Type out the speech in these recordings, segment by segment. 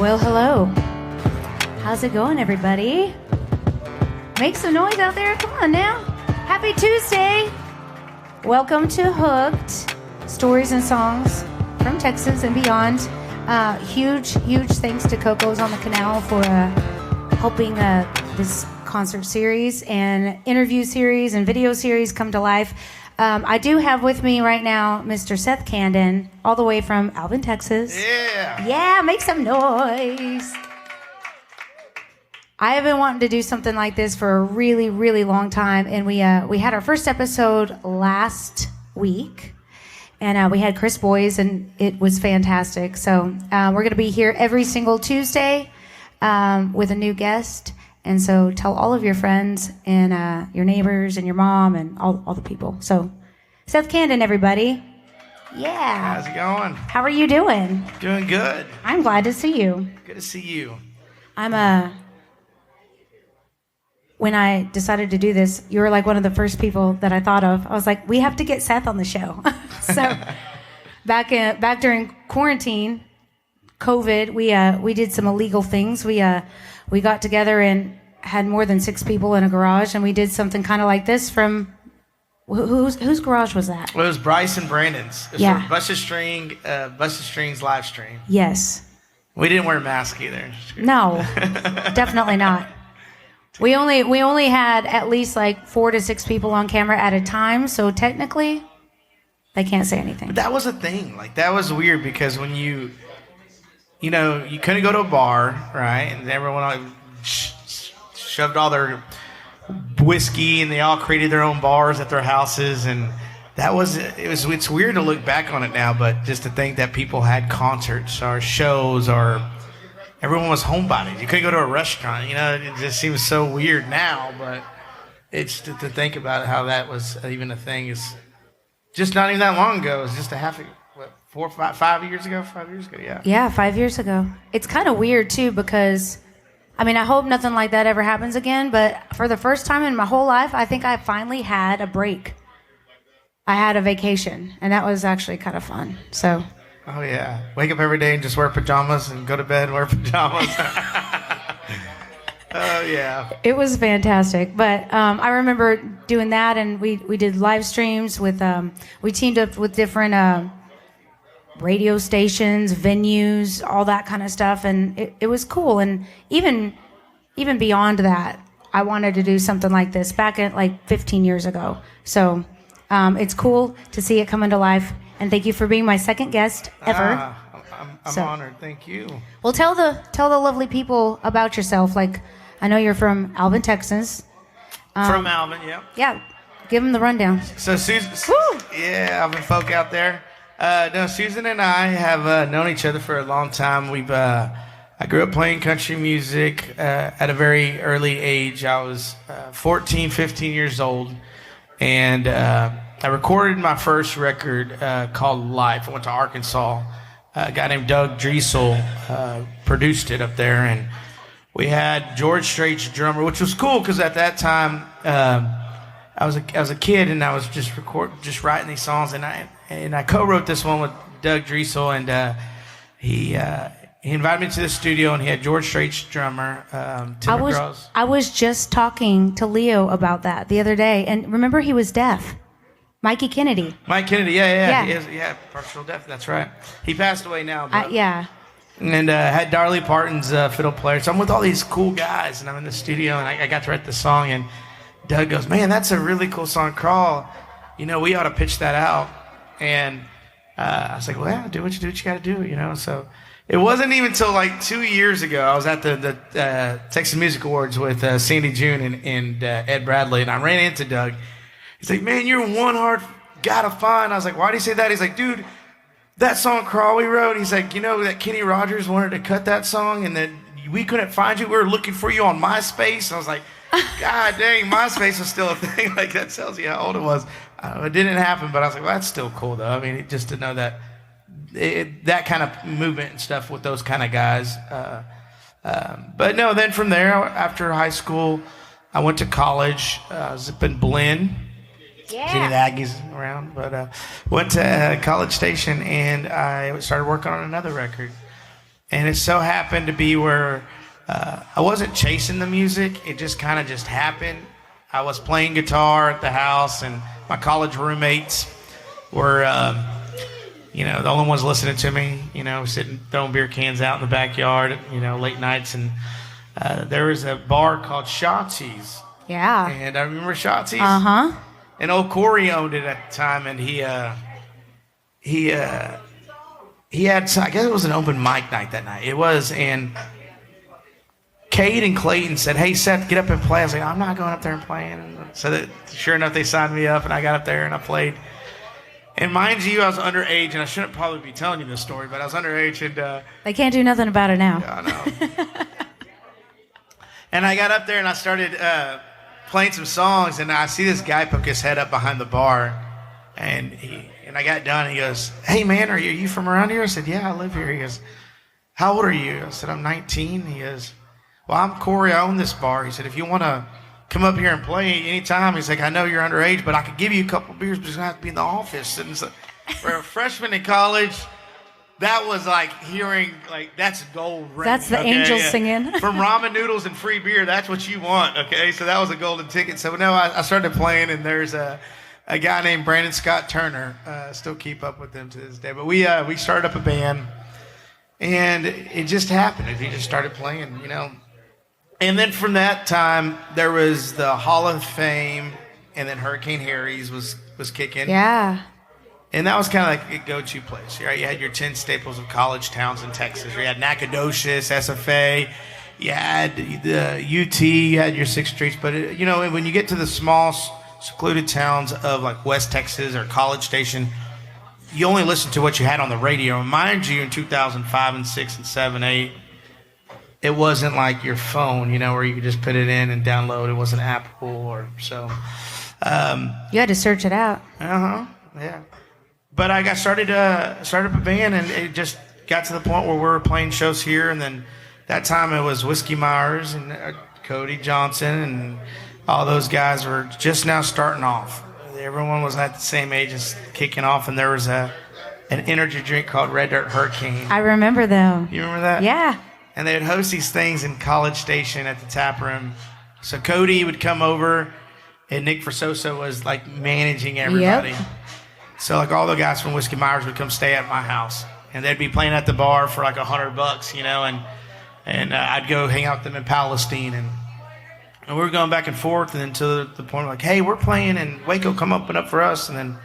Well, hello. How's it going, everybody? Make some noise out there. Come on now. Happy Tuesday. Welcome to Hooked, stories and songs from Texas and beyond. Huge thanks to Coco's on the Canal for helping this concert series and interview series and video series come to life. I do have with me right now Mr. Seth Candan, all the way from Alvin, Texas. Yeah, make some noise. I have been wanting to do something like this for a really long time, and we had our first episode last week, and we had Chris Boys, and it was fantastic. So we're going to be here every single Tuesday with a new guest. And so tell all of your friends and your neighbors and your mom and all the people. So Seth Candan, everybody. Yeah. How's it going? How are you doing? Doing good. I'm glad to see you. Good to see you. When I decided to do this, you were like one of the first people that I thought of. I was like, we have to get Seth on the show. So back during quarantine, COVID, we did some illegal things. We got together and had more than 6 people in a garage, and we did something kind of like this from... Whose garage was that? Well, it was Bryce and Brandon's. It was Yeah. for Busted Strings live stream. Yes. We didn't wear masks either. No, definitely not. We only had at least like 4 to 6 people on camera at a time, so technically, they can't say anything. But that was a thing. Like, that was weird because when you couldn't go to a bar, right? And everyone shoved all their whiskey, and they all created their own bars at their houses, and it's weird to look back on it now, but just to think that people had concerts or shows, or everyone was homebodies. You couldn't go to a restaurant, it just seems so weird now, but it's to think about how that was even a thing is just not even that long ago. It was just 5 years ago, yeah. Yeah, 5 years ago. It's kind of weird, too, because, I hope nothing like that ever happens again, but for the first time in my whole life, I think I finally had a break. I had a vacation, and that was actually kind of fun, so... Oh, yeah. Wake up every day and just wear pajamas and go to bed and wear pajamas. Oh, yeah. It was fantastic, but I remember doing that, and we did live streams with... we teamed up with different... radio stations, venues, all that kind of stuff, and it was cool. And even beyond that, I wanted to do something like this back at like 15 years ago. So it's cool to see it come into life. And thank you for being my second guest ever. I'm honored. Thank you. Well, tell the lovely people about yourself. Like, I know you're from Alvin, Texas. From Alvin, yeah. Yeah, give them the rundown. So Susan, Alvin folk out there. No, Susan and I have known each other for a long time. I grew up playing country music at a very early age. I was 14, 15 years old, and I recorded my first record called Life. I went to Arkansas. A guy named Doug Driesel produced it up there, and we had George Strait's drummer, which was cool because at that time I was a kid, and I was just writing these songs, and I co-wrote this one with Doug Driesel, and he invited me to the studio, and he had George Strait's drummer, Tim McGraw's. I was just talking to Leo about that the other day, and remember, he was deaf. Mikey Kennedy. Mike Kennedy, yeah. He is, partial deaf, that's right. He passed away now. But, yeah. And had Darley Parton's fiddle player. So I'm with all these cool guys, and I'm in the studio, and I got to write the song, and Doug goes, man, that's a really cool song, Crawl. We ought to pitch that out. And I was like, well, do what you got to do, So it wasn't even until like 2 years ago, I was at the Texas Music Awards with Sandy June and Ed Bradley, and I ran into Doug. He's like, man, you're one hard guy to find. I was like, why do you say that? He's like, dude, that song Crawl we wrote, he's like, that Kenny Rogers wanted to cut that song, and then we couldn't find you. We were looking for you on MySpace. And I was like, God dang, MySpace was still a thing. Like, that tells you how old it was. It didn't happen, but I was like, well, that's still cool, though. Just to know that that kind of movement and stuff with those kind of guys. But no, then from there, after high school, I went to college. I was up in Blinn. Yeah. See the Aggies around, but went to College Station, and I started working on another record. And it so happened to be where I wasn't chasing the music. It just kind of just happened. I was playing guitar at the house, and my college roommates were, the only ones listening to me, sitting, throwing beer cans out in the backyard, late nights. And there was a bar called Shotzi's. Yeah. And I remember Shotzi's. Uh-huh. And old Corey owned it at the time, and he had, I guess it was an open mic night that night. It was, and Cade and Clayton said, "Hey, Seth, get up and play." I was like, "I'm not going up there and playing." And so that, sure enough, they signed me up, and I got up there and I played. And mind you, I was underage, and I shouldn't probably be telling you this story, but I was underage, and they can't do nothing about it now. Yeah, I know. And I got up there and I started playing some songs, and I see this guy poke his head up behind the bar, and I got done. And he goes, "Hey man, are you from around here?" I said, "Yeah, I live here." He goes, "How old are you?" I said, "I'm 19. He goes, "Well, I'm Corey. I own this bar." He said, "If you want to come up here and play anytime," he's like, "I know you're underage, but I could give you a couple beers, but you're going to have to be in the office." And so, for a freshman in college, that was like hearing, that's gold ring. That's the angels singing. From ramen noodles and free beer, that's what you want, okay? So that was a golden ticket. So no, I started playing, and there's a guy named Brandon Scott Turner. Still keep up with them to this day. But we started up a band, and it just happened. He just started playing, And then from that time, there was the Hall of Fame, and then Hurricane Harry's was kicking. Yeah. And that was kind of like a go-to place, right? You had your 10 staples of college towns in Texas. You had Nacogdoches, SFA, you had the UT, you had your 6th Streets. But, when you get to the small, secluded towns of like West Texas or College Station, you only listen to what you had on the radio. And mind you, in 2005 and 6 and 7, 8, it wasn't like your phone, where you could just put it in and download. It wasn't Apple or so. You had to search it out. Yeah. But I got started up a band, and it just got to the point where we were playing shows here. And then that time it was Whiskey Myers and Cody Johnson, and all those guys were just now starting off. Everyone was at the same age as kicking off, and there was an energy drink called Red Dirt Hurricane. I remember them. You remember that? Yeah. And they would host these things in College Station at the tap room. So Cody would come over, and Nick Forsosa was like managing everybody. Yep. So like all the guys from Whiskey Myers would come stay at my house, and they'd be playing at the bar for like $100, and I'd go hang out with them in Palestine, and we were going back and forth, and then to the point like, "Hey, we're playing in Waco, come open up for us." And then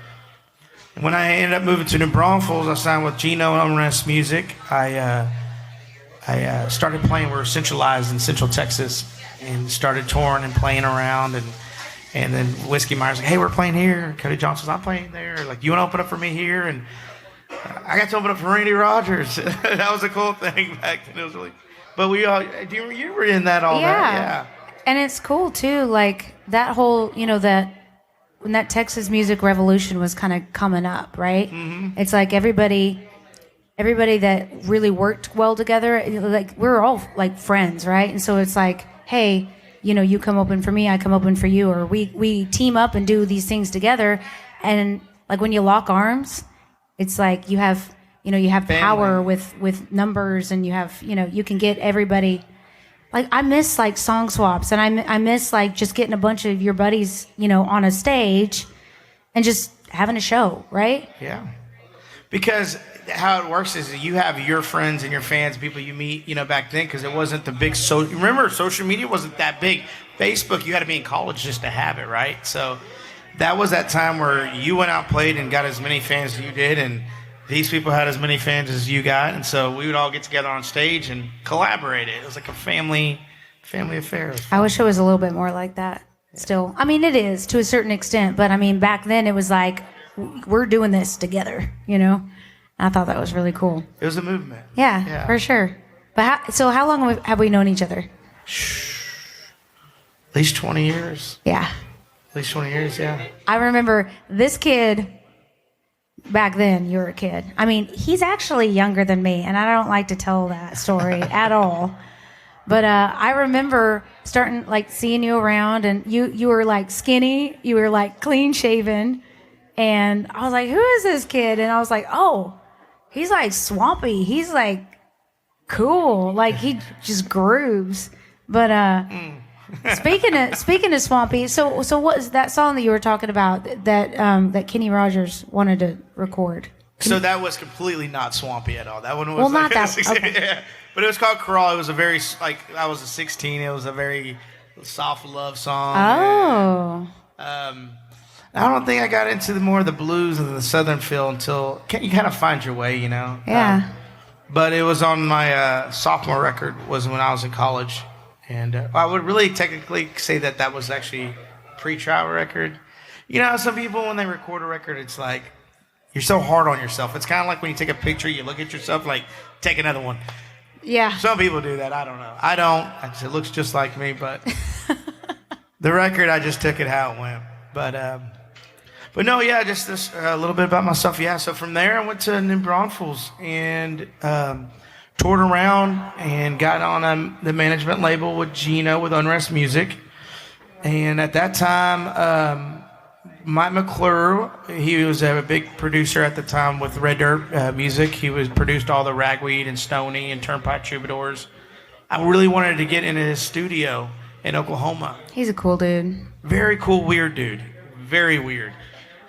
when I ended up moving to New Braunfels, I signed with Gino and Unrest Music. I started playing. We were centralized in Central Texas, and started touring and playing around, and then Whiskey Myers like, "Hey, we're playing here." Cody Johnson's, "I'm playing there." Like, "You want to open up for me here?" And I got to open up for Randy Rogers. That was a cool thing back then. It was really, but you were in that all that, yeah. And it's cool too, like that whole, that when that Texas music revolution was kind of coming up, right? Mm-hmm. It's like everybody that really worked well together, like we're all like friends, right? And so it's like, hey, you come open for me, I come open for you, or we team up and do these things together. And like when you lock arms, it's like you have power with numbers, and you have, you can get everybody. Like I miss like song swaps, and I miss like just getting a bunch of your buddies, on a stage and just having a show, right? Yeah. Because how it works is you have your friends and your fans, people you meet, back then, because it wasn't the big remember, social media wasn't that big. Facebook, you had to be in college just to have it, right? So that was that time where you went out, played, and got as many fans as you did, and these people had as many fans as you got, and so we would all get together on stage and collaborate. It was like a family affair. I wish it was a little bit more like that. Still, I mean, it is to a certain extent, but I mean, back then it was like we're doing this together, I thought that was really cool. It was a movement. Yeah. For sure. But how long have we known each other? At least 20 years. Yeah. At least 20 years, yeah. I remember this kid. Back then, you were a kid. I mean, he's actually younger than me, and I don't like to tell that story at all. But I remember starting, like, seeing you around, and you were, like, skinny. You were, like, clean-shaven. And I was like, who is this kid? And I was like, oh, he's, like, swampy. He's, like, cool. Like he just grooves. But speaking of Swampy, so what is that song that you were talking about that Kenny Rogers wanted to record? So that was completely not Swampy at all. That one was well, not that. Okay. Yeah. But it was called Crawl. It was a very I was a 16. It was a very soft love song. Oh. And, I don't think I got into more of the blues and the southern feel until you kind of find your way, you know. Yeah. But it was on my sophomore record. Was when I was in college, and I would really technically say that was actually a pre-trial record. You know, some people when they record a record, it's like you're so hard on yourself. It's kind of like when you take a picture, you look at yourself like, take another one. Yeah. Some people do that. I don't know. I don't. It looks just like me, but the record, I just took it how it went. But no, yeah, just this a little bit about myself. Yeah, so from there I went to New Braunfels and toured around and got on the management label with Gino with Unrest Music. And at that time, Mike McClure, he was a big producer at the time with Red Dirt Music. He produced all the Ragweed and Stoney and Turnpike Troubadours. I really wanted to get into his studio in Oklahoma. He's a cool dude. Very cool, weird dude. Very weird.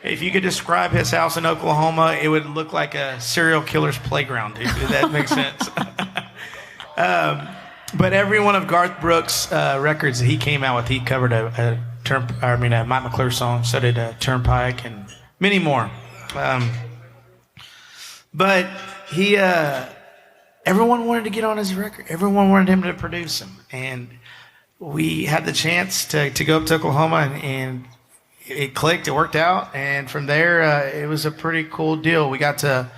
If you could describe his house in Oklahoma, it would look like a serial killer's playground, dude. If that makes sense. But every one of Garth Brooks' records that he came out with, he covered a Mike McClure song. So did Turnpike and many more. But he, everyone wanted to get on his record. Everyone wanted him to produce them, and we had the chance to go up to Oklahoma and it clicked, it worked out, and from there, it was a pretty cool deal. We got to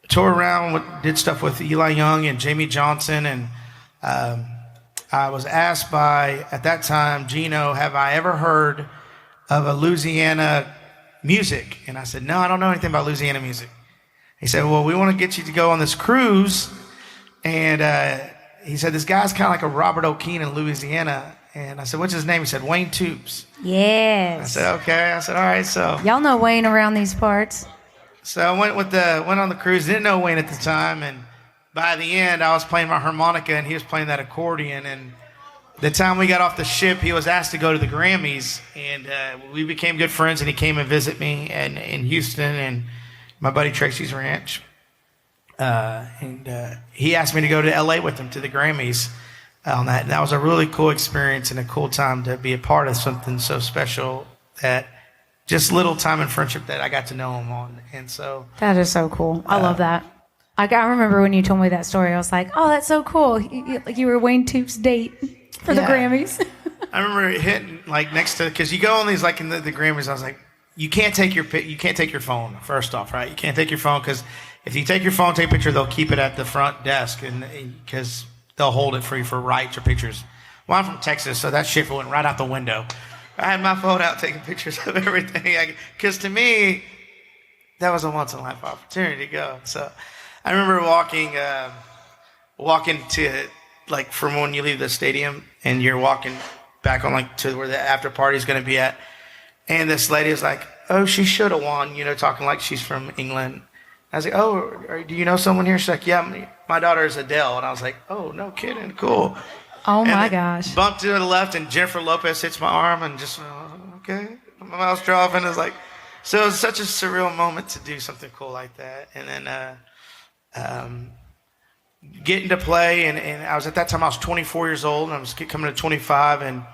tour around, did stuff with Eli Young and Jamie Johnson, and I was asked by, at that time, Gino, have I ever heard of a Louisiana music? And I said, no, I don't know anything about Louisiana music. He said, well, we want to get you to go on this cruise, and he said, this guy's kind of like a Robert O'Keefe in Louisiana. And I said, what's his name? He said, Wayne Toups. Yes. I said, okay. I said, all right. So y'all know Wayne around these parts. So I went on the cruise. Didn't know Wayne at the time, and by the end, I was playing my harmonica and he was playing that accordion. And the time we got off the ship, he was asked to go to the Grammys, and we became good friends. And he came and visit me in Houston and my buddy Tracy's ranch. And he asked me to go to LA with him to the Grammys. On that. And that was a really cool experience and a cool time to be a part of something so special, that just little time and friendship that I got to know him on. And so that is so cool. I love that. I remember when you told me that story, I was like, oh, that's so cool. You were Wayne Toups' date for the Grammys. I remember hitting like next to, because you go on these like in the Grammys, I was like, you can't take your phone, first off, right? You can't take your phone, because if you take your phone, take a picture, they'll keep it at the front desk, and because they'll hold it for you for rights or pictures. Well, I'm from Texas, so that shit went right out the window. I had my phone out taking pictures of everything. Because to me, that was a once-in-a-life opportunity to go. So I remember walking to, like, from when you leave the stadium and you're walking back on, like, to where the after party is going to be at. And this lady is like, oh, she should have won, talking like she's from England. I was like, oh, do you know someone here? She's like, yeah, my daughter is Adele. And I was like, oh, no kidding, cool. Oh, my gosh. Bumped to the left, and Jennifer Lopez hits my arm, and just, okay. My mouth's dropping. It was like, so it was such a surreal moment to do something cool like that. And then getting to play, and I was, at that time, I was 24 years old, and I was coming to 25, and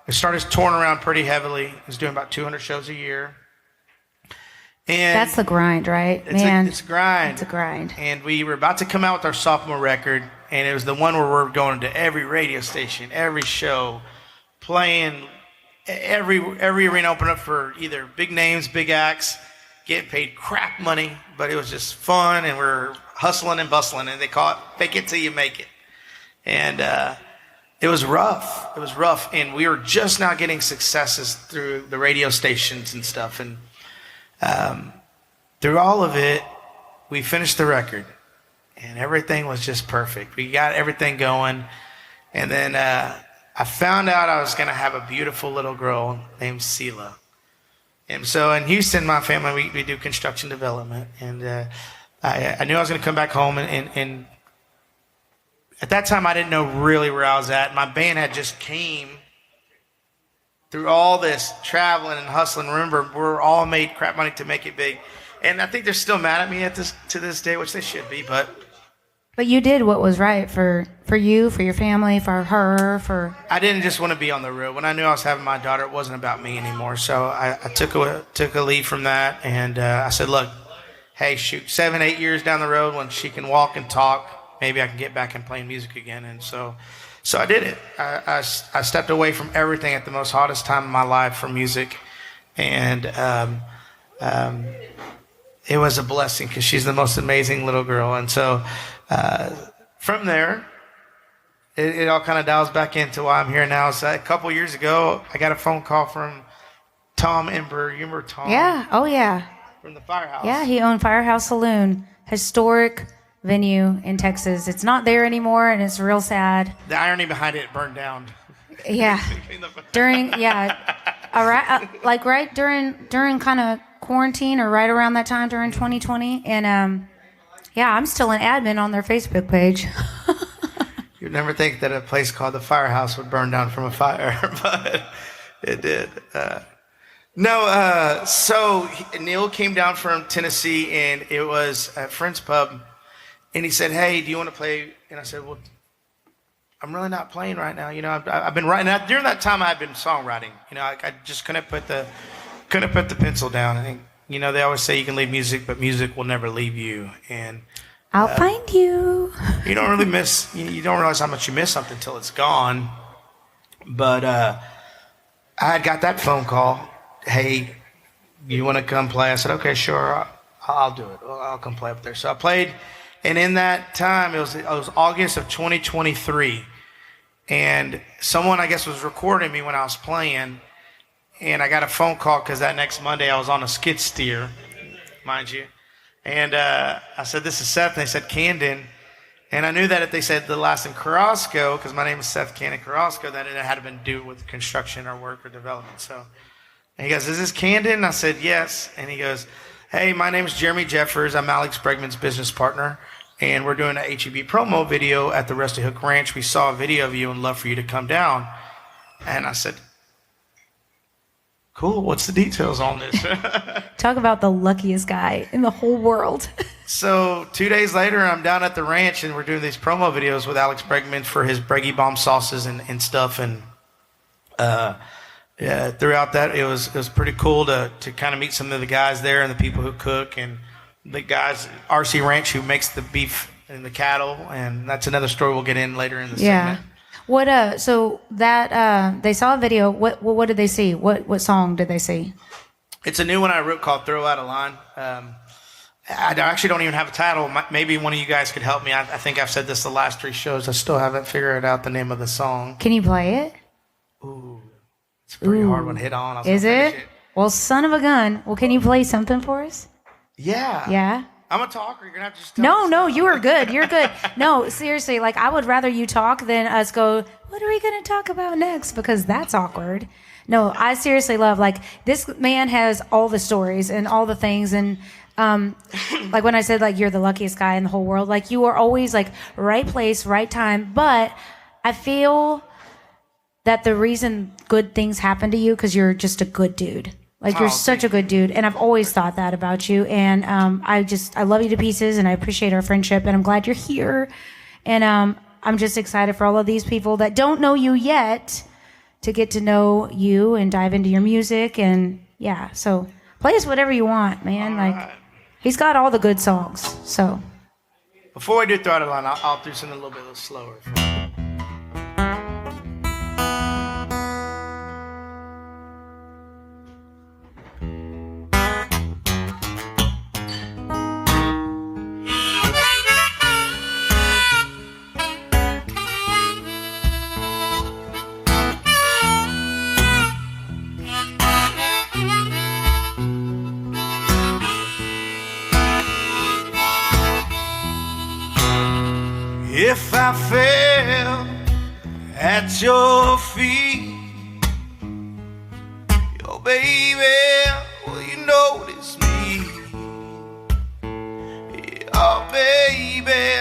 I started touring around pretty heavily. I was doing about 200 shows a year. And that's the grind, right? It's a grind. It's a grind. And we were about to come out with our sophomore record, and it was the one where we're going to every radio station, every show, playing every arena, open up for either big names, big acts, getting paid crap money, but it was just fun, and we're hustling and bustling, and they call it fake it till you make it. And it was rough. It was rough, and we were just now getting successes through the radio stations and stuff, and through all of it, we finished the record, and everything was just perfect. We got everything going, and then I found out I was going to have a beautiful little girl named Sela. And so in Houston, my family, we do construction development, and I knew I was going to come back home and at that time I didn't know really where I was at. My band had just came through all this traveling and hustling. Remember, we're all made crap money to make it big. And I think they're still mad at me to this day, which they should be, but you did what was right for you, for your family, for her, for... I didn't just want to be on the road. When I knew I was having my daughter, it wasn't about me anymore. So I took a leave from that, and I said, look, hey, shoot, 7-8 years down the road when she can walk and talk, maybe I can get back and playing music again. And so I did it. I stepped away from everything at the most hottest time in my life for music, and it was a blessing because she's the most amazing little girl. And so from there, it all kind of dials back into why I'm here now. So a couple years ago, I got a phone call from Tom Ember. You remember Tom? Yeah. Oh, yeah. From the Firehouse. Yeah, he owned Firehouse Saloon, historic venue in Texas. It's not there anymore, and it's real sad. The irony behind it burned down. Yeah. During kind of quarantine or right around that time during 2020, and I'm still an admin on their Facebook page. You'd never think that a place called the Firehouse would burn down from a fire, but it did. So Neil came down from Tennessee, and it was at Friend's Pub, and he said, hey, do you want to play? And I said, well, I'm really not playing right now. You know, I've been writing. During that time, I had been songwriting. You know, I just couldn't put the pencil down. I think, you know, they always say you can leave music, but music will never leave you. And I'll find you. You don't really you don't realize how much you miss something until it's gone. But I had got that phone call. Hey, you want to come play? I said, okay, sure, I'll do it. I'll come play up there. So I played, and in that time, it was August of 2023, and someone, I guess, was recording me when I was playing, and I got a phone call because that next Monday I was on a skid steer, mind you, and I said, this is Seth, and they said Candan, and I knew that if they said the last name Carrasco, because my name is Seth Candan Carrasco, that it had been to do with construction or work or development. So. And he goes, is this Candan? And I said, yes. And he goes, hey, my name is Jeremy Jeffers. I'm Alex Bregman's business partner. And we're doing an HEB promo video at the Rusty Hook Ranch. We saw a video of you and love for you to come down. And I said, cool. What's the details on this? Talk about the luckiest guy in the whole world. So 2 days later, I'm down at the ranch, and we're doing these promo videos with Alex Bregman for his Breggy Bomb sauces and stuff. And yeah, throughout that, it was pretty cool to kind of meet some of the guys there and the people who cook and the guys, RC Ranch, who makes the beef and the cattle, and that's another story we'll get in later in the segment. What so that they saw a video. What did they see? What song did they see? It's a new one I wrote called "Throw Out a Line." I actually don't even have a title. Maybe one of you guys could help me. I think I've said this the last 3 shows. I still haven't figured out the name of the song. Can you play it? Ooh. It's a pretty hard one to hit on. Is it? Well, son of a gun. Well, can you play something for us? Yeah. Yeah? I'm a talker. You're going to have to just tell me No, you are good. You're good. No, seriously, like, I would rather you talk than us go, what are we going to talk about next? Because that's awkward. No, I seriously love, like, this man has all the stories and all the things. And, like, when I said, like, you're the luckiest guy in the whole world, like, you are always, like, right place, right time. But I feel that the reason good things happen to you because you're just a good dude. Like, you're such a good dude, and I've always thought that about you. And I love you to pieces, and I appreciate our friendship, and I'm glad you're here. And I'm just excited for all of these people that don't know you yet to get to know you and dive into your music. And yeah, so play us whatever you want, man. All like, right. He's got all the good songs. So before we do Throw Out a Line, I'll do something a little bit slower. If I fell at your feet, your baby, will you notice me? Oh, baby,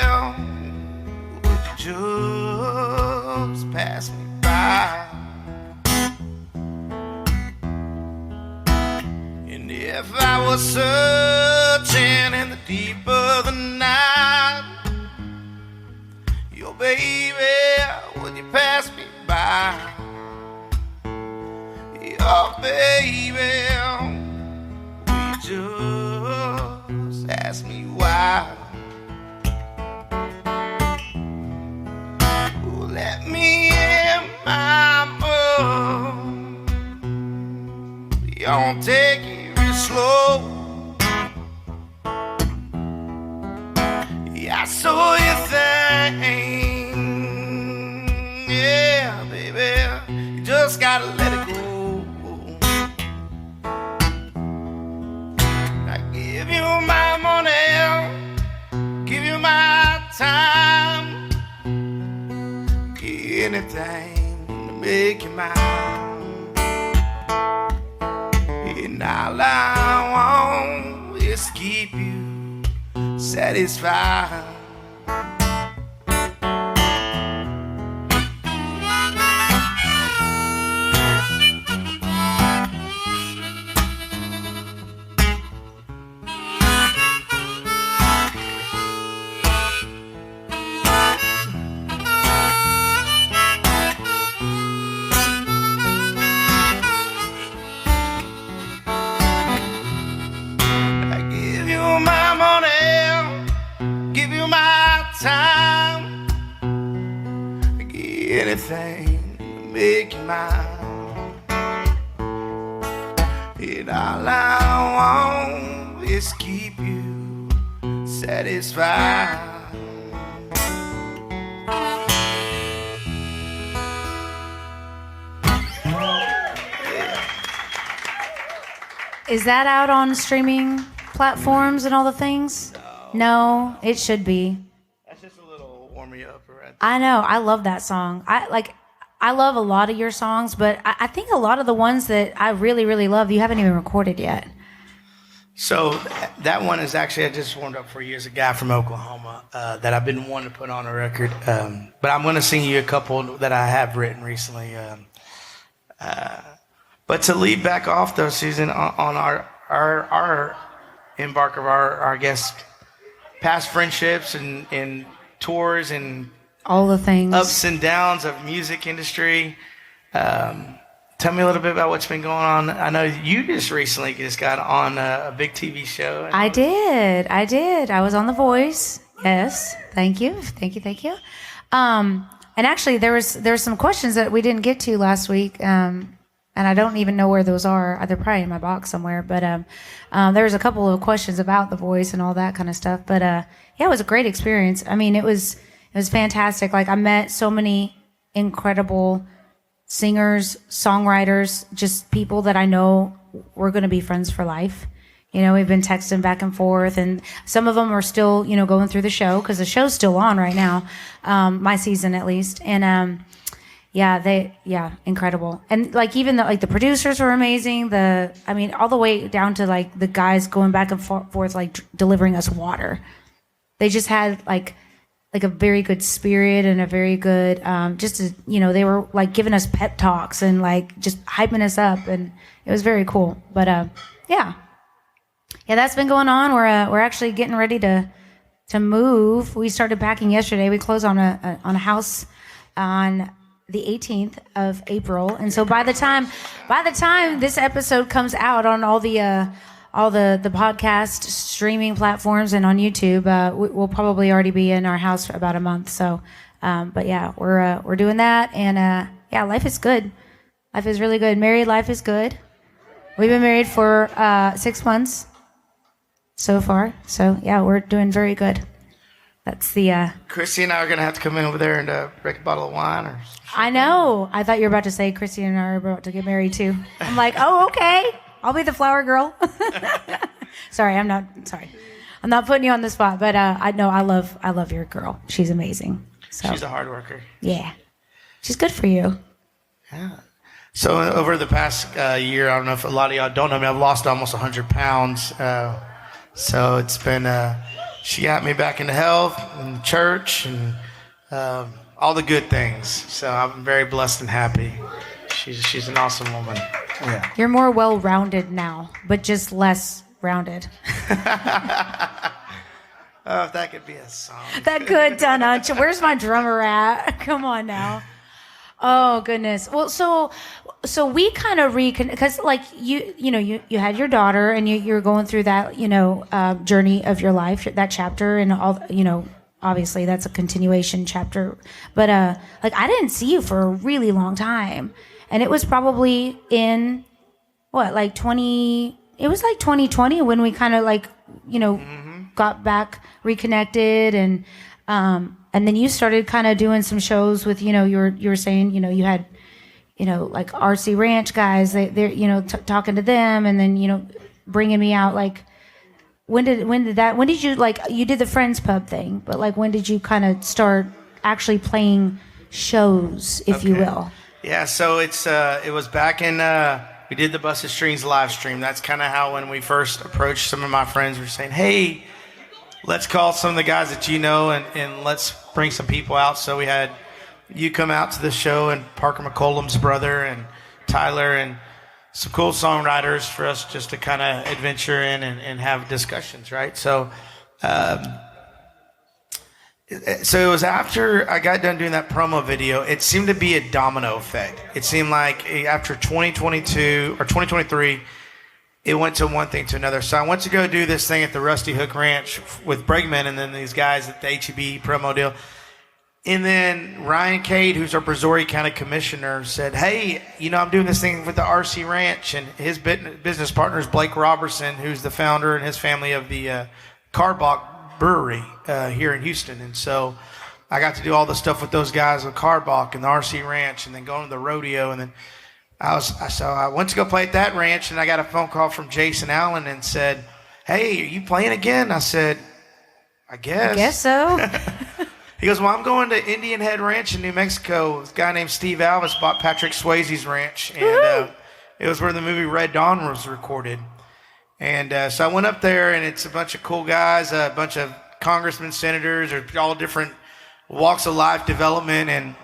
would you just pass me by. And if I was searching in the deep of the night, yo baby, would you pass me by? Yo baby, would you just ask me why? Let me in my mode. Don't take it real slow. Yeah, I saw your thing. Yeah, baby, you just gotta let it go. I give you my money, give you my time, anything to make you mine. And all I want is to keep you satisfied. Anything to make you mine. And all I want is keep you satisfied. Is that out on streaming platforms and all the things? No, it should be. That's just a little warm me up right there. I know. I love that song. I love a lot of your songs, but I think a lot of the ones that I really, really love, you haven't even recorded yet. So that one is actually, I just warmed up for you as a guy from Oklahoma that I've been wanting to put on a record. But I'm going to sing you a couple that I have written recently. But to lead back off though, Susan, on our embark of our guest past friendships and tours and all the things, ups and downs of music industry. Tell me a little bit about what's been going on. I know you just recently got on a big TV show. I did. I was on The Voice. Yes. Thank you. And actually, there was some questions that we didn't get to last week. And I don't even know where those are. They're probably in my box somewhere. But there was a couple of questions about The Voice and all that kind of stuff. But yeah, it was a great experience. I mean, it was fantastic. Like, I met so many incredible singers, songwriters, just people that I know we're going to be friends for life. You know, we've been texting back and forth, and some of them are still, going through the show because the show's still on right now, my season at least. And incredible. And like even the producers were amazing. All the way down to like the guys going back and forth, like delivering us water. They just had like a very good spirit and a very good, they were like giving us pep talks and like just hyping us up, and it was very cool. But yeah, that's been going on. We're actually getting ready to move. We started packing yesterday. We closed on a house on the 18th of April, and so by the time this episode comes out on all the podcast streaming platforms and on YouTube, we'll probably already be in our house for about a month. So, but yeah, we're doing that, and life is good. Life is really good. Married life is good. We've been married for 6 months so far. So yeah, we're doing very good. That's the. Chrissy and I are gonna have to come in over there and break a bottle of wine or. I know. I thought you were about to say Chrissy and I are about to get married too. I'm like, oh, okay. I'll be the flower girl. Sorry, I'm not putting you on the spot, but I know I love your girl. She's amazing. So, she's a hard worker. Yeah. She's good for you. Yeah. So over the past year, I don't know if a lot of y'all don't know me, I've lost almost 100 pounds. So it's been, she got me back into health and church, and all the good things. So I'm very blessed and happy. She's an awesome woman. Yeah. You're more well-rounded now, but just less rounded. Oh, if that could be a song. That could, Donna. Where's my drummer at? Come on now. Oh goodness. Well, so we kind of because like you had your daughter and you're going through that journey of your life, that chapter, and all obviously that's a continuation chapter. But like I didn't see you for a really long time, and it was probably in like 2020 when we kind of like got back reconnected, and then you started kind of doing some shows with you were saying you had like RC Ranch guys, they're talking to them, and then bringing me out. Like when did you, like, you did the Friends Pub thing, but like when did you kind of start actually playing shows, if you will? Yeah, so it was back in we did the Busted Strings live stream. That's kind of how, when we first approached some of my friends, we were saying, hey, let's call some of the guys that and let's bring some people out. So we had you come out to the show, and Parker McCollum's brother and Tyler, and some cool songwriters for us just to kind of adventure in and have discussions, right? So it was after I got done doing that promo video, it seemed to be a domino effect. It seemed like after 2022 or 2023, it went to one thing to another. So I went to go do this thing at the Rusty Hook Ranch with Bregman and then these guys at the HEB promo deal. And then Ryan Cade, who's our Brazoria County Commissioner, said, hey, I'm doing this thing with the RC Ranch, and his business partner is Blake Robertson, who's the founder and his family of the Carbach Brewery here in Houston. And so I got to do all the stuff with those guys with Carbach and the RC Ranch, and then going to the rodeo. And then I went to go play at that ranch, and I got a phone call from Jason Allen and said, hey, are you playing again? I said, I guess so. He goes, well, I'm going to Indian Head Ranch in New Mexico. This guy named Steve Alvis bought Patrick Swayze's ranch, and it was where the movie Red Dawn was recorded. And so I went up there, and it's a bunch of cool guys, a bunch of congressmen, senators, or all different walks of life development. And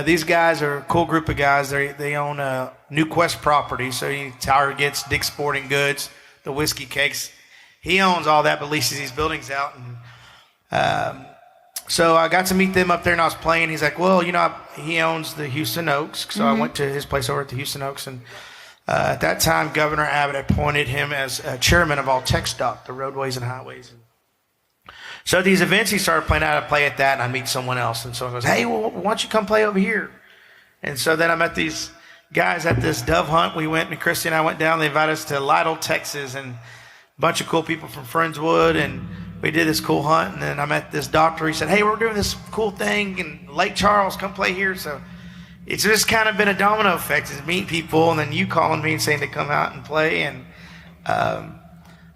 these guys are a cool group of guys. They own New Quest property. So Tower gets Dick's Sporting Goods, the whiskey cakes. He owns all that, but leases these buildings out. And so I got to meet them up there, and I was playing. He's like, well, he owns the Houston Oaks. So I went to his place over at the Houston Oaks, and at that time, Governor Abbott appointed him as chairman of all TxDOT, the roadways and highways. So at these events, he started playing out. I'd play at that, and I'd meet someone else. And so he goes, hey, well, why don't you come play over here? And so then I met these guys at this dove hunt. We went, and Christy and I went down. They invited us to Lytle, Texas, and a bunch of cool people from Friendswood, and we did this cool hunt. And then I met this doctor. He said, hey, we're doing this cool thing in Lake Charles. Come play here. So it's just kind of been a domino effect. Is meet people, and then you calling me and saying to come out and play. And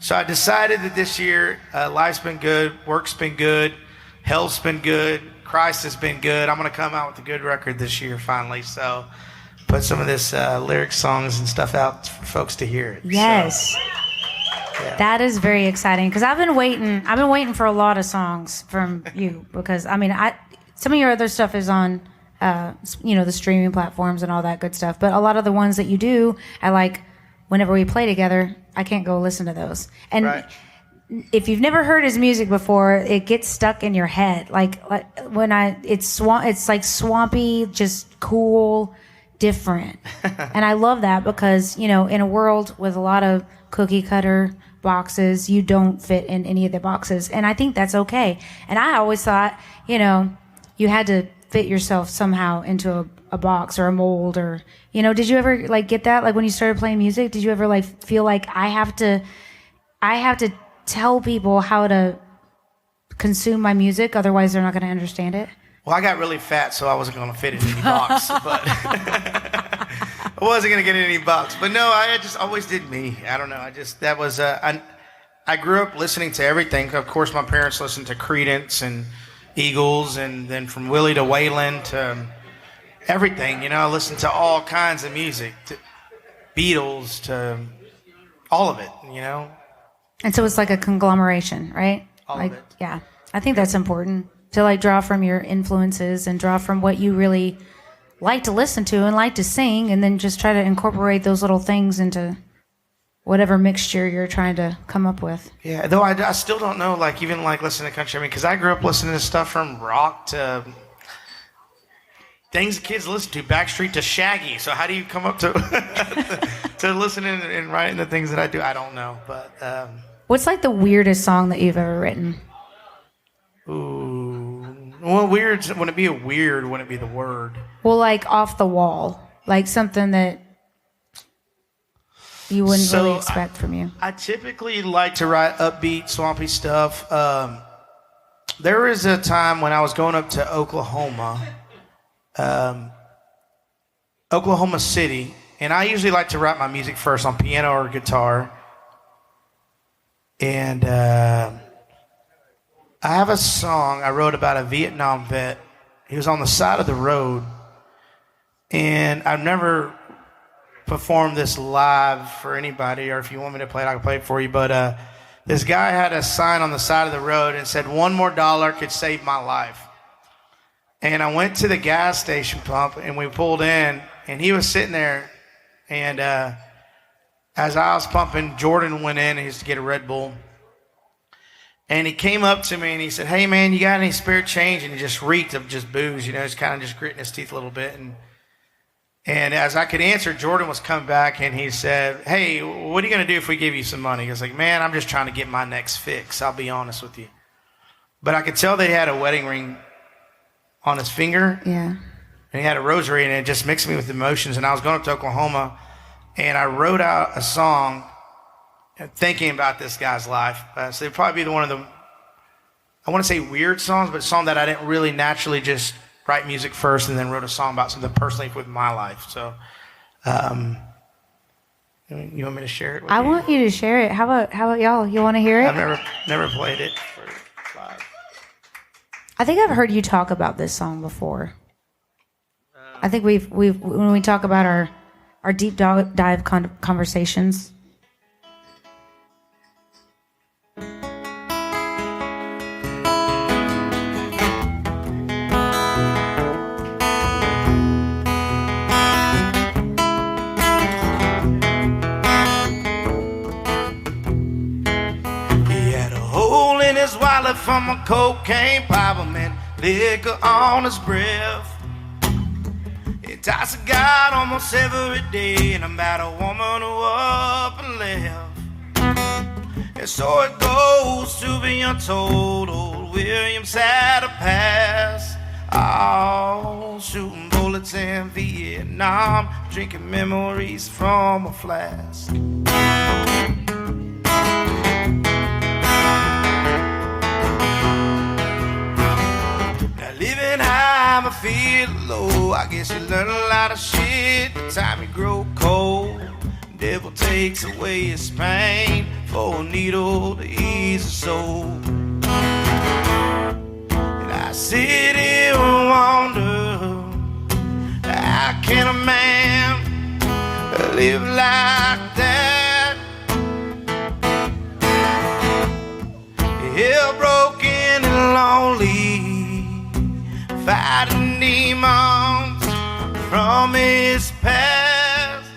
so I decided that this year, life's been good, work's been good, health's been good, Christ has been good. I'm going to come out with a good record this year finally. So put some of this lyric songs and stuff out for folks to hear it. Yes. So, yeah. That is very exciting, because I've been waiting for a lot of songs from you, because some of your other stuff is on the streaming platforms and all that good stuff, but a lot of the ones that you do, I like. Whenever we play together, I can't go listen to those. And right. If you've never heard his music before, it gets stuck in your head. Like when it's like swampy, just cool, different. And I love that, because in a world with a lot of cookie cutter boxes, you don't fit in any of the boxes, and I think that's okay. And I always thought, you had to fit yourself somehow into a box or a mold, or did you ever get that, when you started playing music? Did you ever feel like I have to tell people how to consume my music, otherwise they're not going to understand it? Well, I got really fat, so I wasn't going to fit in any box, but I wasn't going to get in any box. But no, I just always did me. I don't know. I grew up listening to everything. Of course, my parents listened to Creedence and Eagles, and then from Willie to Waylon to everything. I listened to all kinds of music, to Beatles, to all of it, And so it's like a conglomeration, right? All of it. Yeah, I think that's important. to like draw from your influences and draw from what you really like to listen to and like to sing, and then just try to incorporate those little things into whatever mixture you're trying to come up with. Yeah, though I still don't know, like, even like listening to country. I mean, because I grew up listening to stuff from rock to things kids listen to, Backstreet to Shaggy. So how do you come up to to listening and writing the things that I do? I don't know, but what's like the weirdest song that you've ever written? Ooh, well, weird. Wouldn't it be a weird? Wouldn't it be the word? Well, like off the wall, like something that you wouldn't really expect from you. I typically like to write upbeat, swampy stuff. There was a time when I was going up to Oklahoma City, and I usually like to write my music first on piano or guitar. And I have a song I wrote about a Vietnam vet. He was on the side of the road, and I've never performed this live for anybody, or if you want me to play it, I can play it for you. But this guy had a sign on the side of the road and said, "One more dollar could save my life." And I went to the gas station pump, and we pulled in, and he was sitting there. And as I was pumping, Jordan went in, and he used to get a Red Bull. And he came up to me, and he said, "Hey, man, you got any spare change?" And he just reeked of just booze, you know, he's kind of just gritting his teeth a little bit. And as I could answer, Jordan was coming back, and he said, "Hey, what are you going to do if we give you some money?" He was like, "Man, I'm just trying to get my next fix. I'll be honest with you." But I could tell they had a wedding ring on his finger. Yeah. And he had a rosary, and it just mixed me with emotions. And I was going up to Oklahoma, and I wrote out a song thinking about this guy's life. So it'd probably be one of the, I want to say weird songs, but a song that I didn't really naturally just write music first and then wrote a song about something personally with my life. So you want me to share it with you? I want you to share it. How about y'all? You want to hear it? I've never played it for live. I think I've heard you talk about this song before. I think we've when we talk about our deep dive conversations. Wallet from a cocaine pipe, man, liquor on his breath. He talks to God almost every day, and about a woman who up and left. And so it goes to be untold. Old Williams had a past, oh, shooting bullets in Vietnam, drinking memories from a flask. Living high, I feel low. I guess you learn a lot of shit the time you grow cold. Devil takes away his pain for a needle to ease the soul. And I sit here and wonder, how can a man live like that? Hell broken and lonely, fighting demons from his past.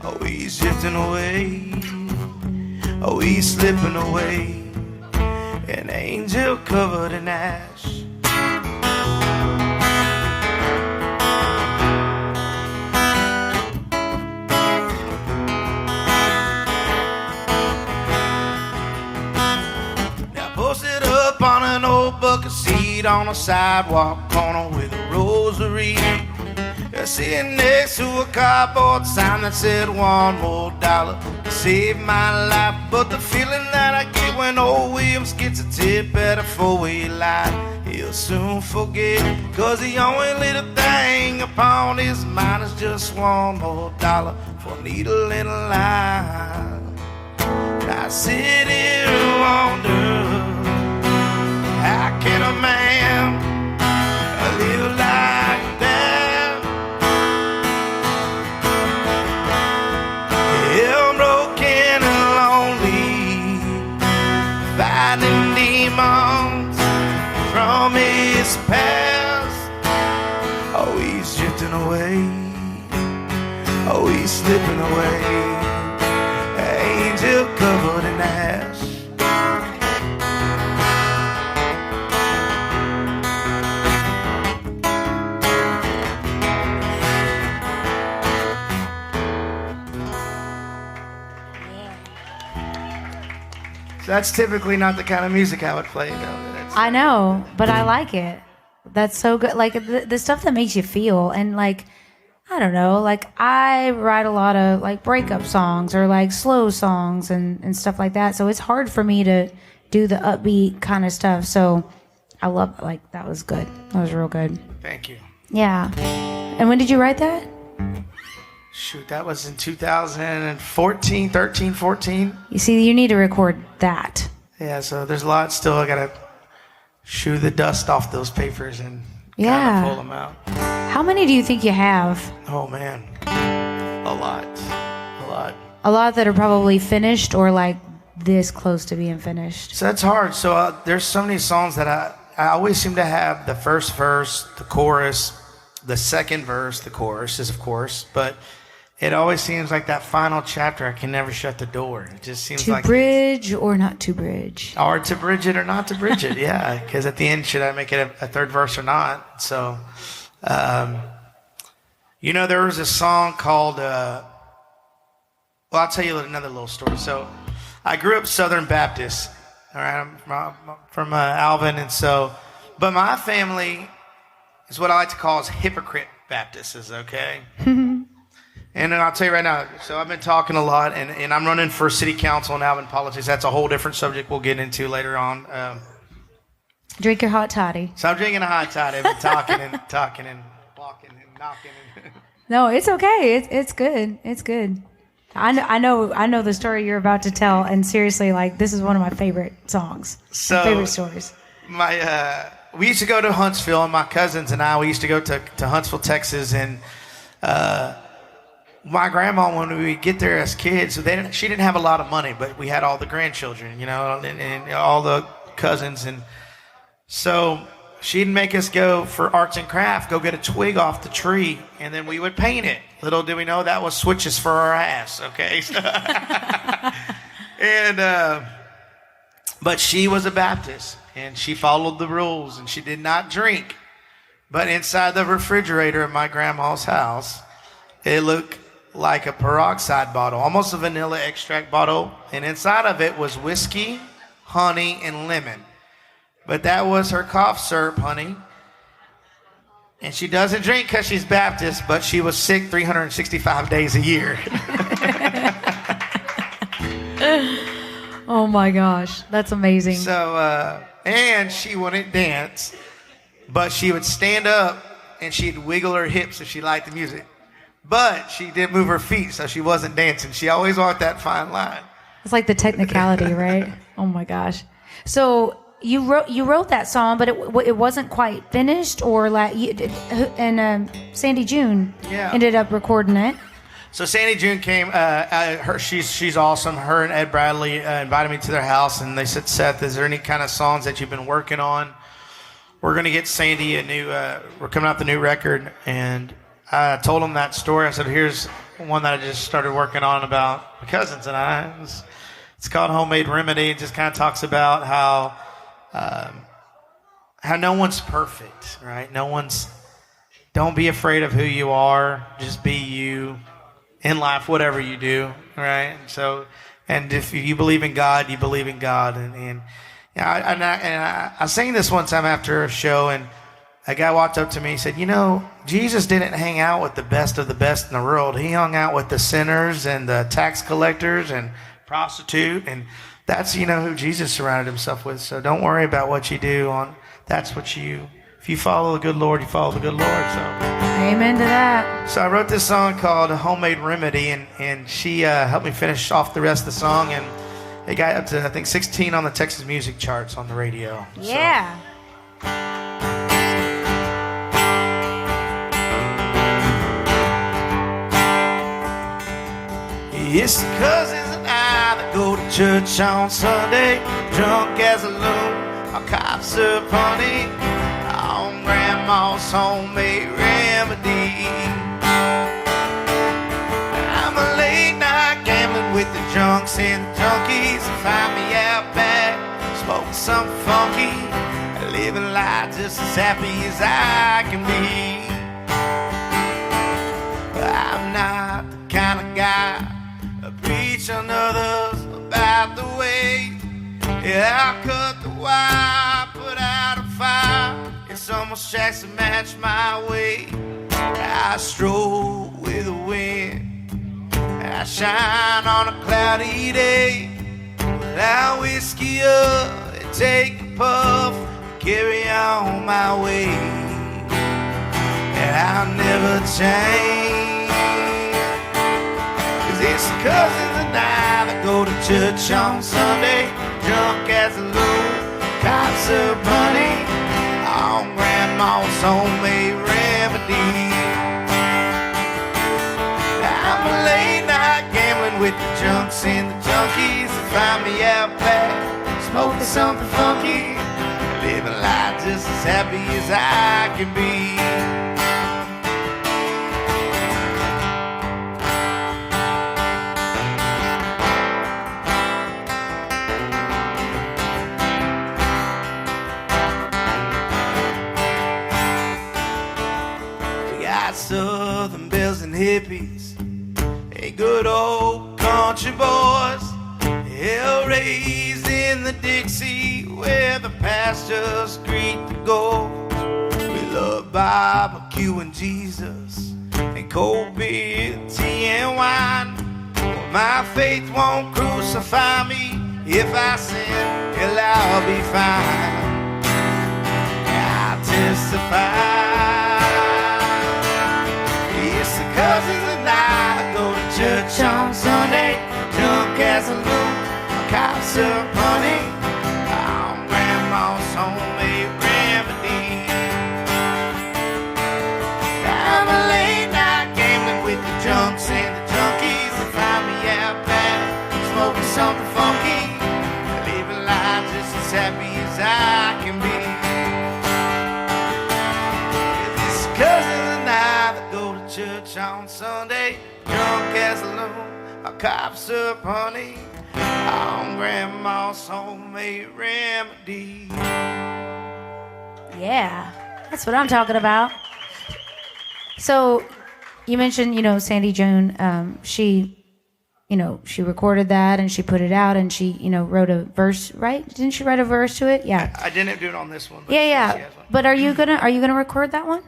Oh, he's drifting away. Oh, he's slipping away. An angel covered in ash. Now posted up on an old bucket seat on a sidewalk corner with a rosary, sitting next to a cardboard sign that said $1 more to save my life. But the feeling that I get when old Williams gets a tip at a four-way light, he'll soon forget, 'cause the only little thing upon his mind is just $1 more for a needle in a line. And I sit here and wonder, how can a man live like that? Hell broken and lonely, fighting demons from years pass. Oh, he's drifting away. Oh, he's slipping away. Angel covered in ash. That's typically not the kind of music I would play, though. I know, but I like it. That's so good. Like the stuff that makes you feel, and like, I don't know, like I write a lot of like breakup songs or like slow songs and stuff like that. So it's hard for me to do the upbeat kind of stuff. So I love, like, that was good. That was real good. Thank you. Yeah. And when did you write that? Shoot, that was in 2014, 13, 14. You see, you need to record that. Yeah, so there's a lot still. I got to shoo the dust off those papers and yeah, kind of pull them out. How many do you think you have? Oh, man. A lot. A lot. A lot that are probably finished or like this close to being finished. So that's hard. So there's so many songs that I always seem to have the first verse, the chorus, the second verse, the chorus is, of course, but it always seems like that final chapter, I can never shut the door. It just seems like... To bridge or not to bridge? Or to bridge it or not to bridge it, yeah. Because at the end, should I make it a third verse or not? So, you know, there was a song called... well, I'll tell you another little story. So, I grew up Southern Baptist. All right, I'm from Alvin, and so... But my family is what I like to call as hypocrite Baptists, okay? And I'll tell you right now, so I've been talking a lot, and I'm running for city council in Alvin politics. That's a whole different subject we'll get into later on. Drink your hot toddy. So I'm drinking a hot toddy. I've been talking and walking and knocking. No, it's okay. It's good. It's good. I know the story you're about to tell, and seriously, like, this is one of my favorite songs. So my favorite stories. We used to go to Huntsville, and my cousins and I, we used to go to Huntsville, Texas, and my grandma, when we would get there as kids, she didn't have a lot of money, but we had all the grandchildren, you know, and all the cousins, and so she'd make us go for arts and craft, go get a twig off the tree, and then we would paint it. Little did we know that was switches for our ass, okay? And but she was a Baptist, and she followed the rules, and she did not drink. But inside the refrigerator of my grandma's house, it looked like a peroxide bottle, almost a vanilla extract bottle, and inside of it was whiskey, honey, and lemon. But that was her cough syrup, honey. And she doesn't drink because she's Baptist, but she was sick 365 days a year. Oh my gosh, that's amazing. So, and she wouldn't dance, but she would stand up and she'd wiggle her hips if she liked the music. But she did move her feet, so she wasn't dancing. She always walked that fine line. It's like the technicality, right? Oh my gosh. So you wrote that song, but it wasn't quite finished, or like and Sandy June ended up recording it. So Sandy June came. She's awesome. Her and Ed Bradley invited me to their house, and they said, "Seth, is there any kind of songs that you've been working on? We're gonna get Sandy a new. We're coming out with a new record." And I told them that story. I said, "Here's one that I just started working on about my cousins and I. It's called Homemade Remedy. It just kind of talks about how no one's perfect, right? Don't be afraid of who you are. Just be you in life, whatever you do, right? So, and if you believe in God, you believe in God." And I sang this one time after a show, and a guy walked up to me and said, "You know, Jesus didn't hang out with the best of the best in the world. He hung out with the sinners and the tax collectors and prostitute, and that's, you know, who Jesus surrounded himself with. So don't worry about what you do. If you follow the good Lord, you follow the good Lord." So amen to that. So I wrote this song called Homemade Remedy, and she helped me finish off the rest of the song, and it got up to, I think, 16 on the Texas music charts on the radio. Yeah. So. It's the cousins and I that go to church on Sunday, drunk as a loon, our cops are funny. On grandma's homemade remedy. I'm a late night gambling with the junks and the junkies. Find me out back, smoking something funky, living life just as happy as I can be. I'm not the kind of guy to preach on others about the way. Yeah, I cut the wire, put out a fire. It's almost just to match my way. I stroll with the wind, I shine on a cloudy day. Without whiskey up and take a puff, carry on my way. And I'll never change, 'cause it's the cousins and I that go to church on Sunday, drunk as a loon, cops are bunny on grandma's homemade remedy. I'm a late night gambling with the junks and the junkies. Find me out back, smoking something funky, living life just as happy as I can be. We got Southern belles and hippies, hey, good old country boys. Hell raised in the Dixie where the pastures greet the gold. We love barbecue and Jesus and cold beer, tea and wine. Well, my faith won't crucify me. If I sin, hell, I'll be fine. I testify. It's the cousins and I go to church on Sunday, drunk as a loon, cops are honey on grandma's homemade remedy. I'm a late night gambling with the junks and the junkies. They find me out back, smoking something funky, living life just as happy as I can be. This cousin and I that go to church on Sunday, drunk as a loon, our cops up, honey, on grandma's homemade remedy. Yeah, that's what I'm talking about. So you mentioned, Sandy June, she recorded that and she put it out and she, wrote a verse, right? Didn't she write a verse to it? Yeah. I didn't do it on this one. But yeah. She has one. But are you gonna record that one?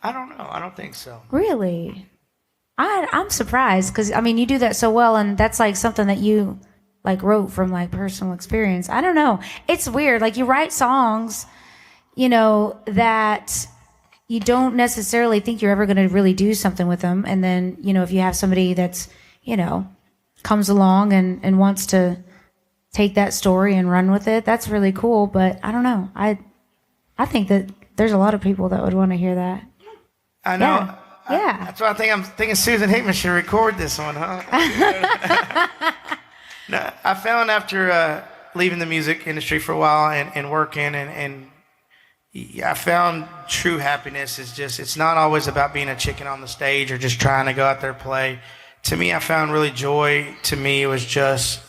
I don't know. I don't think so. Really? I'm surprised because you do that so well, and that's like something that you wrote from personal experience. I don't know. It's weird. You write songs, that you don't necessarily think you're ever going to really do something with them. And then, if you have somebody that's, comes along and wants to take that story and run with it, that's really cool. But I don't know. I think that there's a lot of people that would want to hear that. I know. Yeah. That's why I'm thinking Susan Hickman should record this one, huh? No, I found after leaving the music industry for a while and working and I found true happiness is it's not always about being a chicken on the stage or just trying to go out there and play. To me, I found really joy. To me, it was just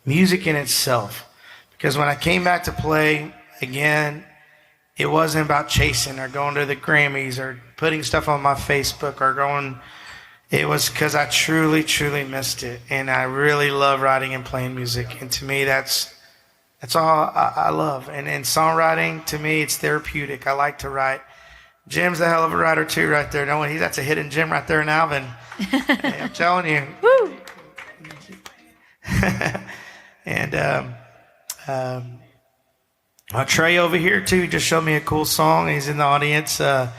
music in itself. Because when I came back to play again, it wasn't about chasing or going to the Grammys or putting stuff on my Facebook or going. It was because I truly, truly missed it. And I really love writing and playing music. And to me, that's all I love. And songwriting, to me, it's therapeutic. I like to write. Jim's a hell of a writer, too, right there. No, that's a hidden gem right there in Alvin. Hey, I'm telling you. Woo! And Trey over here, too, just showed me a cool song. He's in the audience. Was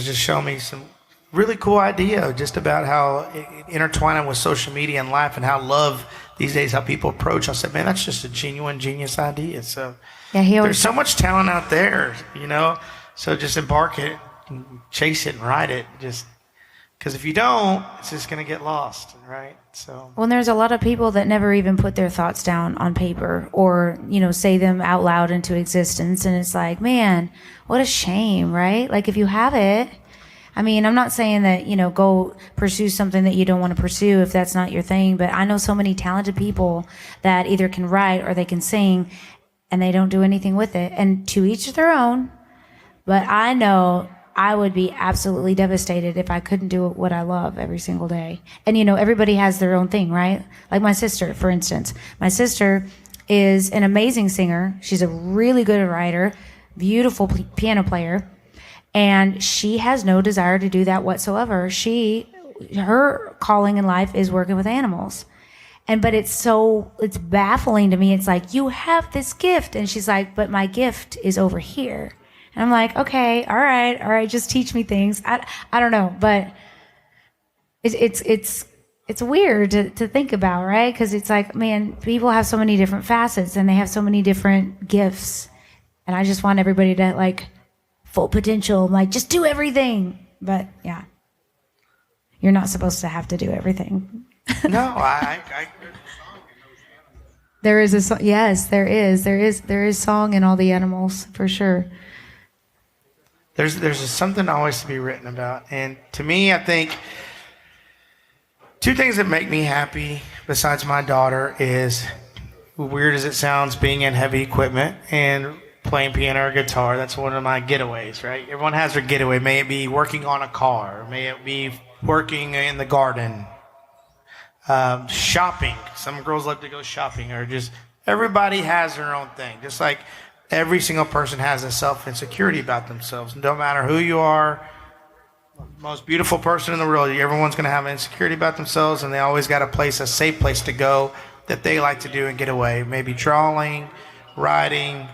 just showing me some really cool idea just about how intertwining with social media and life and how love these days, how people approach. I said, man, that's just a genuine genius idea. So there's so much talent out there, So just embark it, and chase it, and ride it. Just Because if you don't, it's just going to get lost, right? So. Well, there's a lot of people that never even put their thoughts down on paper or, say them out loud into existence. And it's like, man, what a shame, right? Like if you have it, I mean, I'm not saying that, go pursue something that you don't want to pursue if that's not your thing. But I know so many talented people that either can write or they can sing and they don't do anything with it. And to each their own. But I know I would be absolutely devastated if I couldn't do what I love every single day. And, everybody has their own thing, right? Like my sister, for instance. My sister is an amazing singer. She's a really good writer, beautiful piano player. And she has no desire to do that whatsoever. Her calling in life is working with animals. But it's baffling to me. It's like, you have this gift. And she's like, but my gift is over here. And I'm like, okay, all right, just teach me things. I don't know, but it's weird to think about, right? Because it's like, man, people have so many different facets and they have so many different gifts. And I just want everybody to like full potential, like just do everything. But yeah, you're not supposed to have to do everything. No, I There is a song. Yes, there is song in all the animals for sure. There's something always to be written about. And to me, I think two things that make me happy besides my daughter is, weird as it sounds, being in heavy equipment and playing piano or guitar. That's one of my getaways, right? Everyone has their getaway. May it be working on a car, may it be working in the garden, shopping. Some girls love to go shopping, or just everybody has their own thing. Just like every single person has a self-insecurity about themselves. No matter who you are, most beautiful person in the world, everyone's going to have an insecurity about themselves, and they always got a safe place to go that they like to do and get away. Maybe drawing, writing,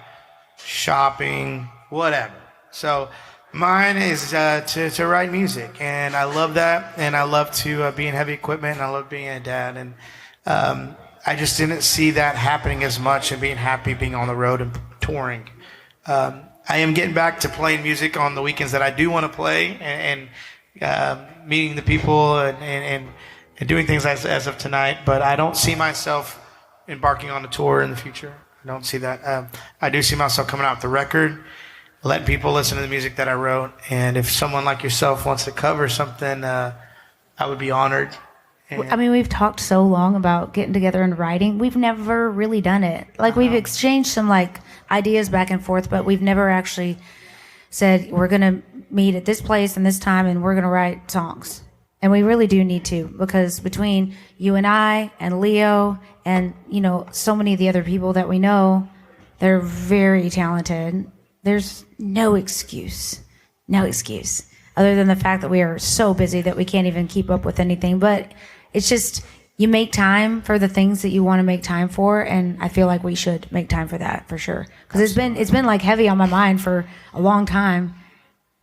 shopping, whatever. So mine is to write music, and I love that, and I love to be in heavy equipment, and I love being a dad, and I just didn't see that happening as much, and being happy being on the road and touring. I am getting back to playing music on the weekends that I do want to play, and meeting the people and doing things as of tonight, but I don't see myself embarking on a tour in the future. I don't see that. I do see myself coming out with the record, letting people listen to the music that I wrote, and if someone like yourself wants to cover something, I would be honored. I mean, we've talked so long about getting together and writing. We've never really done it. Like, we've exchanged some, like, ideas back and forth, but we've never actually said, we're going to meet at this place and this time, and we're going to write songs. And we really do need to, because between you and I and Leo and, so many of the other people that we know, they're very talented. There's no excuse other than the fact that we are so busy that we can't even keep up with anything. But it's just, you make time for the things that you want to make time for, and I feel like we should make time for that for sure. Because it's been like heavy on my mind for a long time,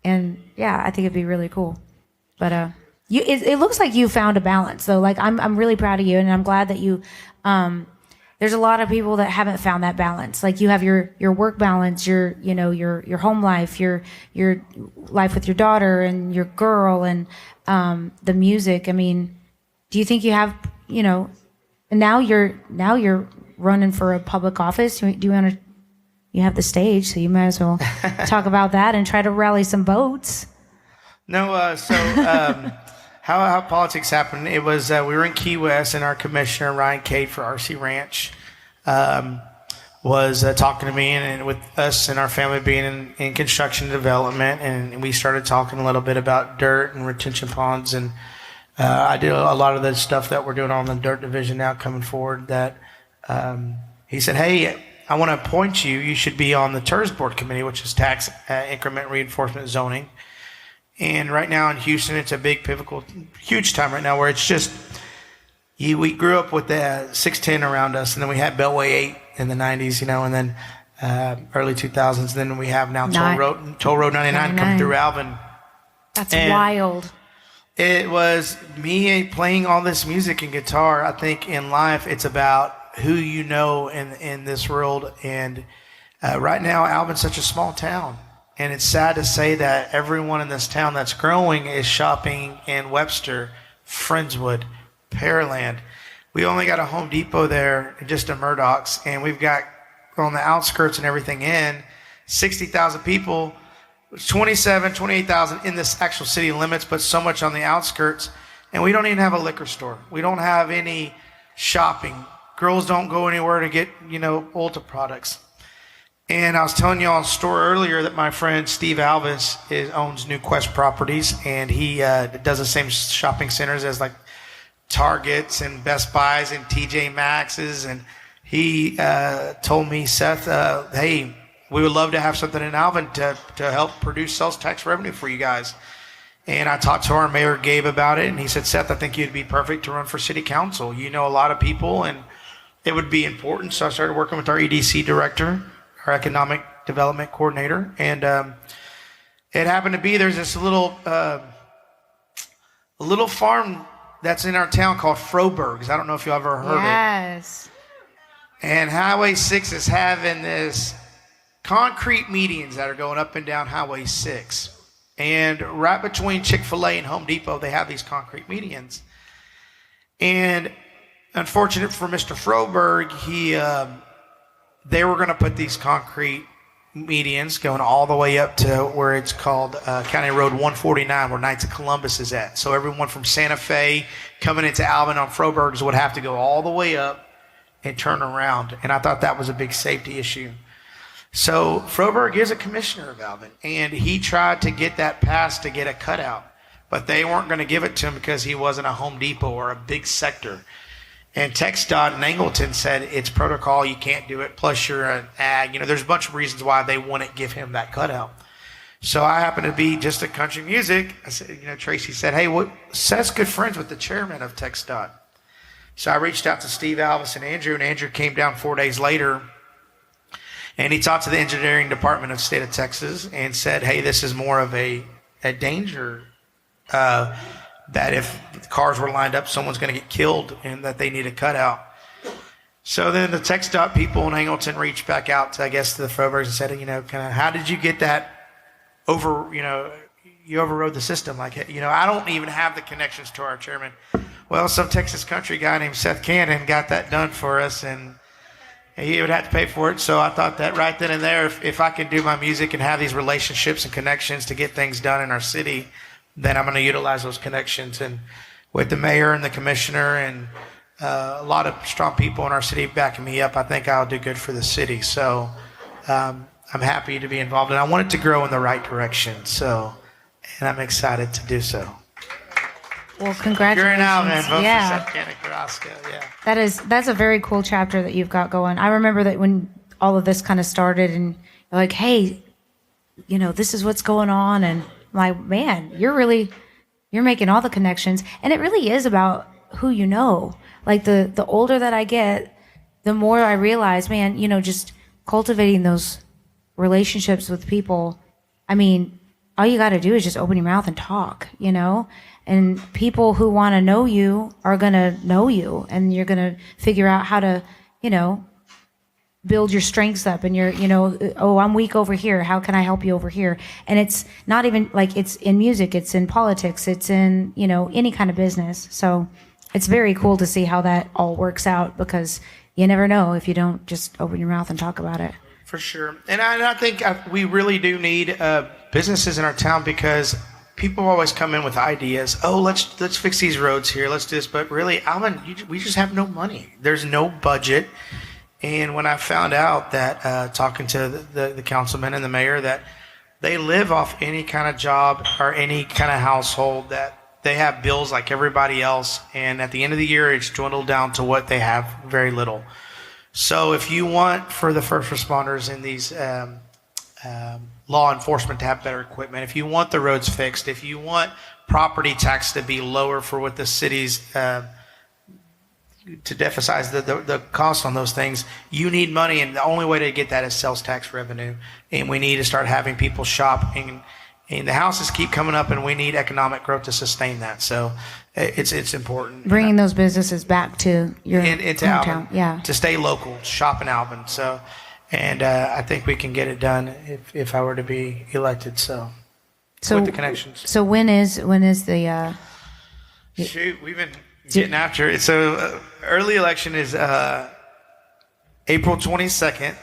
and yeah, I think it'd be really cool. But it looks like you found a balance though. Like I'm really proud of you, and I'm glad that you. There's a lot of people that haven't found that balance. Like, you have your work balance, your home life, your life with your daughter and your girl, and the music. I mean, do you think you have, and now you're running for a public office? Do you want to? You have the stage, so you might as well talk about that and try to rally some votes. No, how politics happened, it was we were in Key West, and our commissioner, Ryan Cade for RC Ranch, was talking to me, and with us and our family being in construction development, and we started talking a little bit about dirt and retention ponds, and I did a lot of the stuff that we're doing on the dirt division now coming forward, that he said, hey, I want to appoint you. You should be on the TERS board committee, which is tax increment reinforcement zoning. And right now in Houston, it's a big, pivotal, huge time right now where it's just, we grew up with the 610 around us, and then we had Beltway 8 in the 90s, and then early 2000s. And then we have now Toll Road 99 coming through Alvin. That's wild. It was me playing all this music and guitar. I think in life, it's about who you know in this world. And right now, Alvin's such a small town. And it's sad to say that everyone in this town that's growing is shopping in Webster, Friendswood, Pearland. We only got a Home Depot there, just a Murdoch's, and we've got on the outskirts and everything in 60,000 people, 28,000 in this actual city limits, but so much on the outskirts. And we don't even have a liquor store. We don't have any shopping. Girls don't go anywhere to get, Ulta products. And I was telling you all a story earlier that my friend Steve Alvis owns New Quest Properties, and he does the same shopping centers as like Targets and Best Buys and TJ Maxx's. And he told me, Seth, hey, we would love to have something in Alvin to help produce sales tax revenue for you guys. And I talked to our mayor, Gabe, about it, and he said, Seth, I think you'd be perfect to run for city council. You know a lot of people, and it would be important. So I started working with our EDC director, our economic development coordinator, and it happened to be there's this little farm that's in our town called Froberg's. I don't know if you ever heard it. Yes. And Highway 6 is having this concrete medians that are going up and down Highway 6. And right between Chick-fil-A and Home Depot, they have these concrete medians. And unfortunate for Mr. Froberg, they were going to put these concrete medians going all the way up to where it's called County Road 149, where Knights of Columbus is at. So everyone from Santa Fe coming into Alvin on Froberg's would have to go all the way up and turn around. And I thought that was a big safety issue. So Froberg is a commissioner of Alvin, and he tried to get that passed to get a cutout, but they weren't going to give it to him because he wasn't a Home Depot or a big sector. And TxDOT in Angleton said it's protocol, you can't do it, plus you're an ag. There's a bunch of reasons why they wouldn't give him that cutout. So I happen to be just a country music. I said, Tracy said, hey, Seth's good friends with the chairman of TxDOT. So I reached out to Steve Alvis and Andrew came down 4 days later. And he talked to the engineering department of the state of Texas and said, hey, this is more of a danger that if cars were lined up, someone's going to get killed and that they need a cutout. So then the TxDOT people in Angleton reached back out to, I guess, to the Frobergs and said, kind of, how did you get that over, you overrode the system? Like, I don't even have the connections to our chairman. Well, some Texas country guy named Seth Candan got that done for us, and he would have to pay for it. So I thought that right then and there, if I can do my music and have these relationships and connections to get things done in our city, then I'm going to utilize those connections. And with the mayor and the commissioner and a lot of strong people in our city backing me up, I think I'll do good for the city. So I'm happy to be involved, and I want it to grow in the right direction. So, and I'm excited to do so. Well, congratulations. You're in Alvin, vote yeah. for Seth Candan, Carrasco. Yeah. That's a very cool chapter that you've got going. I remember that when all of this kind of started, and you're like, hey, this is what's going on, and I'm like, man, you're making all the connections, and it really is about who you know. Like the older that I get, the more I realize, man, just cultivating those relationships with people. I mean, all you got to do is just open your mouth and talk, and people who want to know you are going to know you, and you're going to figure out how to, build your strengths up, and you're, oh, I'm weak over here. How can I help you over here? And it's not even like it's in music, it's in politics, it's in, any kind of business. So it's very cool to see how that all works out, because you never know if you don't just open your mouth and talk about it. For sure. And I think we really do need businesses in our town, because people always come in with ideas. Oh, let's fix these roads here. Let's do this. But really, Alvin, we just have no money. There's no budget. And when I found out that, talking to the councilman and the mayor, that they live off any kind of job or any kind of household, that they have bills like everybody else. And at the end of the year, it's dwindled down to what they have, very little. So if you want for the first responders in these law enforcement to have better equipment, if you want the roads fixed, if you want property tax to be lower for what the city's to emphasize the cost on those things, you need money, and the only way to get that is sales tax revenue. And we need to start having people shop, and the houses keep coming up, and we need economic growth to sustain that. So it's important. Bringing those businesses back to your into hometown, Alvin, yeah, to stay local, shop in Alvin. So, And I think we can get it done if I were to be elected. So with the connections. So when is the? Shoot, we've been getting after it. So early election is April 22nd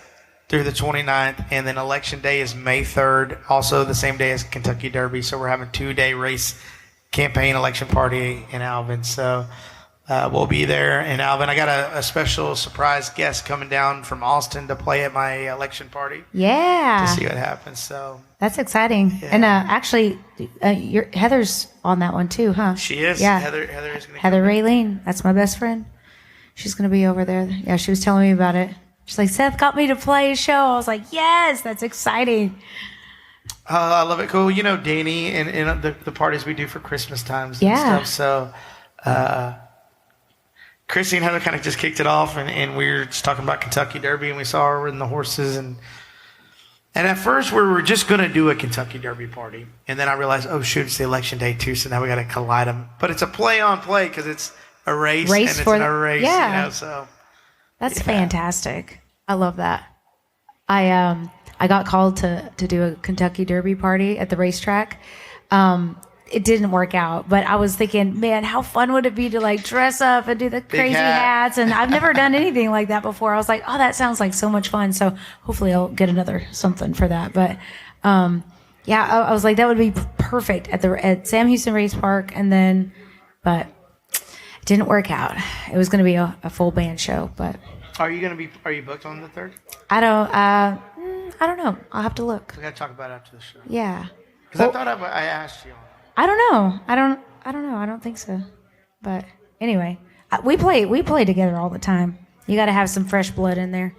through the 29th, and then election day is May 3rd, also the same day as Kentucky Derby. So we're having a 2-day race campaign election party in Alvin. So we'll be there in Alvin. I got a special surprise guest coming down from Austin to play at my election party. Yeah. To see what happens. So that's exciting. Yeah. And actually, Heather's on that one too, huh? She is. Yeah. Heather is going to. Heather Raylene. That's my best friend. She's going to be over there. Yeah, she was telling me about it. She's like, Seth got me to play a show. I was like, yes, that's exciting. I love it. Cool. You know, Danny and the parties we do for Christmas times and stuff. So Chrissy and Heather kind of just kicked it off, and we were just talking about Kentucky Derby, and we saw her in the horses. And at first, we were just going to do a Kentucky Derby party. And then I realized, oh, shoot, it's the election day, too, so now we got to collide them. But it's a play-on-play because it's a race and it's a race. Yeah. You know, so. That's fantastic. I love that. I got called to do a Kentucky Derby party at the racetrack. It didn't work out, but I was thinking, man, how fun would it be to like dress up and do the crazy hats? And I've never done anything like that before. I was like, oh, that sounds like so much fun. So hopefully I'll get another something for that. But I was like, that would be perfect at Sam Houston Race Park. But it didn't work out. It was going to be a full band show, but. Are you booked on the 3rd? I don't know. I'll have to look. We got to talk about it after the show. Yeah. Because I thought I asked you. I don't know. I don't know. I don't think so. But anyway, we play together all the time. You got to have some fresh blood in there.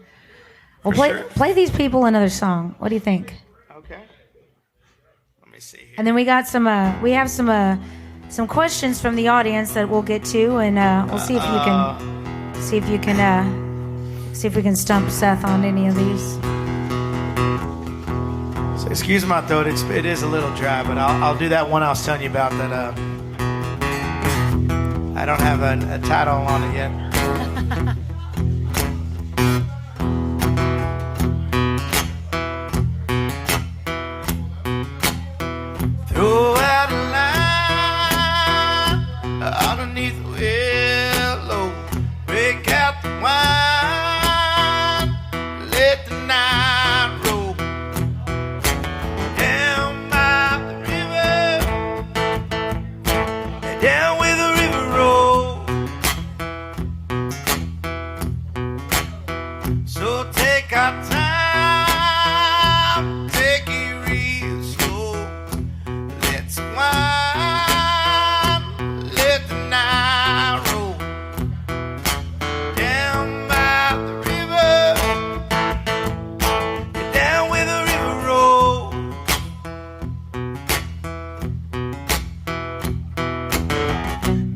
Well, play these people another song. What do you think? Okay. Let me see here. And then we got some questions from the audience that we'll get to, and we'll see if we can stump Seth on any of these. So excuse my throat, it is a little dry, but I'll do that one I was telling you about that I don't have a title on it yet. Throw out a line underneath the willow, break out the wine, let the night roll down by the river, down where the river rolls. So take our time, take it real slow. Let's wind, let the night roll down by the river, down where the river rolls.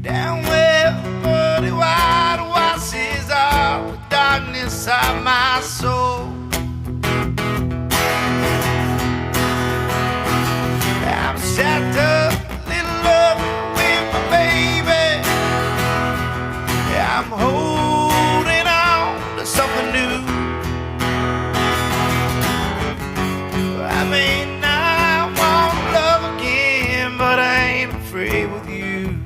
Down where the muddy white washes are, the darkness of my soul. I'm shut up, little love with my baby. I'm holding on to something new. I may not want love again, but I ain't afraid with you.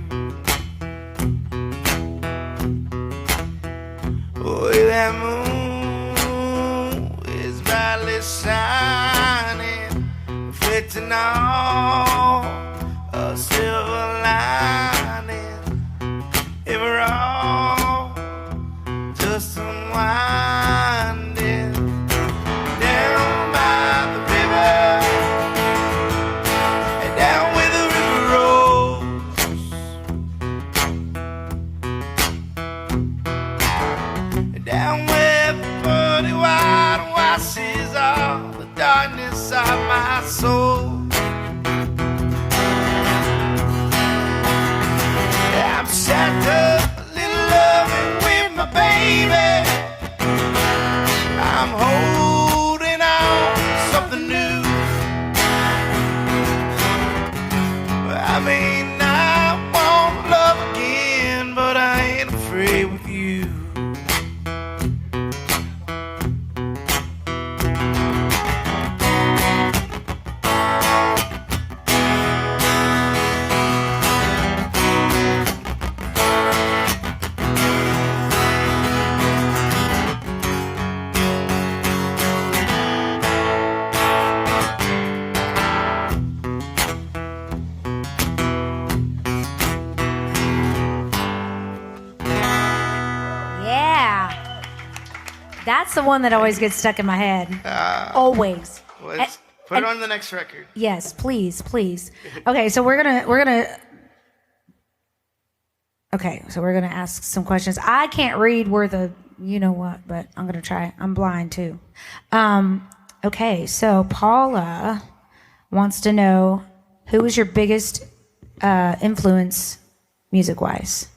Oh, that moon is brightly shining, reflecting all a silver lining. And we're all just unwinding down by the river, and down where the river rolls, and down where the muddy white washes all the darkness of my soul. That's the one that always gets stuck in my head. Always. Let's put it on the next record. Yes, please. Okay, so we're gonna ask some questions. I can't read where the you know what, but I'm gonna try. I'm blind too. Okay, so Paula wants to know, who was your biggest influence music-wise?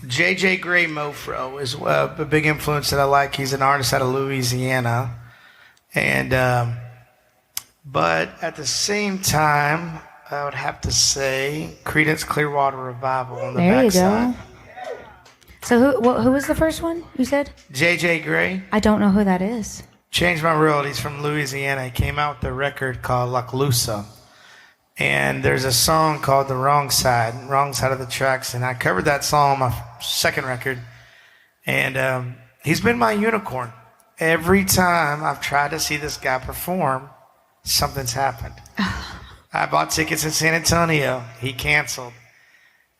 J.J. Gray Mofro is a big influence that I like. He's an artist out of Louisiana. And, but at the same time, I would have to say Creedence Clearwater Revival on the backside. There you go. So who was the first one you said? J.J. Gray. I don't know who that is. Changed my world. He's from Louisiana. He came out with a record called La Calusa. And there's a song called The Wrong Side of the Tracks. And I covered that song on my second record. And he's been my unicorn. Every time I've tried to see this guy perform, something's happened. I bought tickets in San Antonio. He canceled.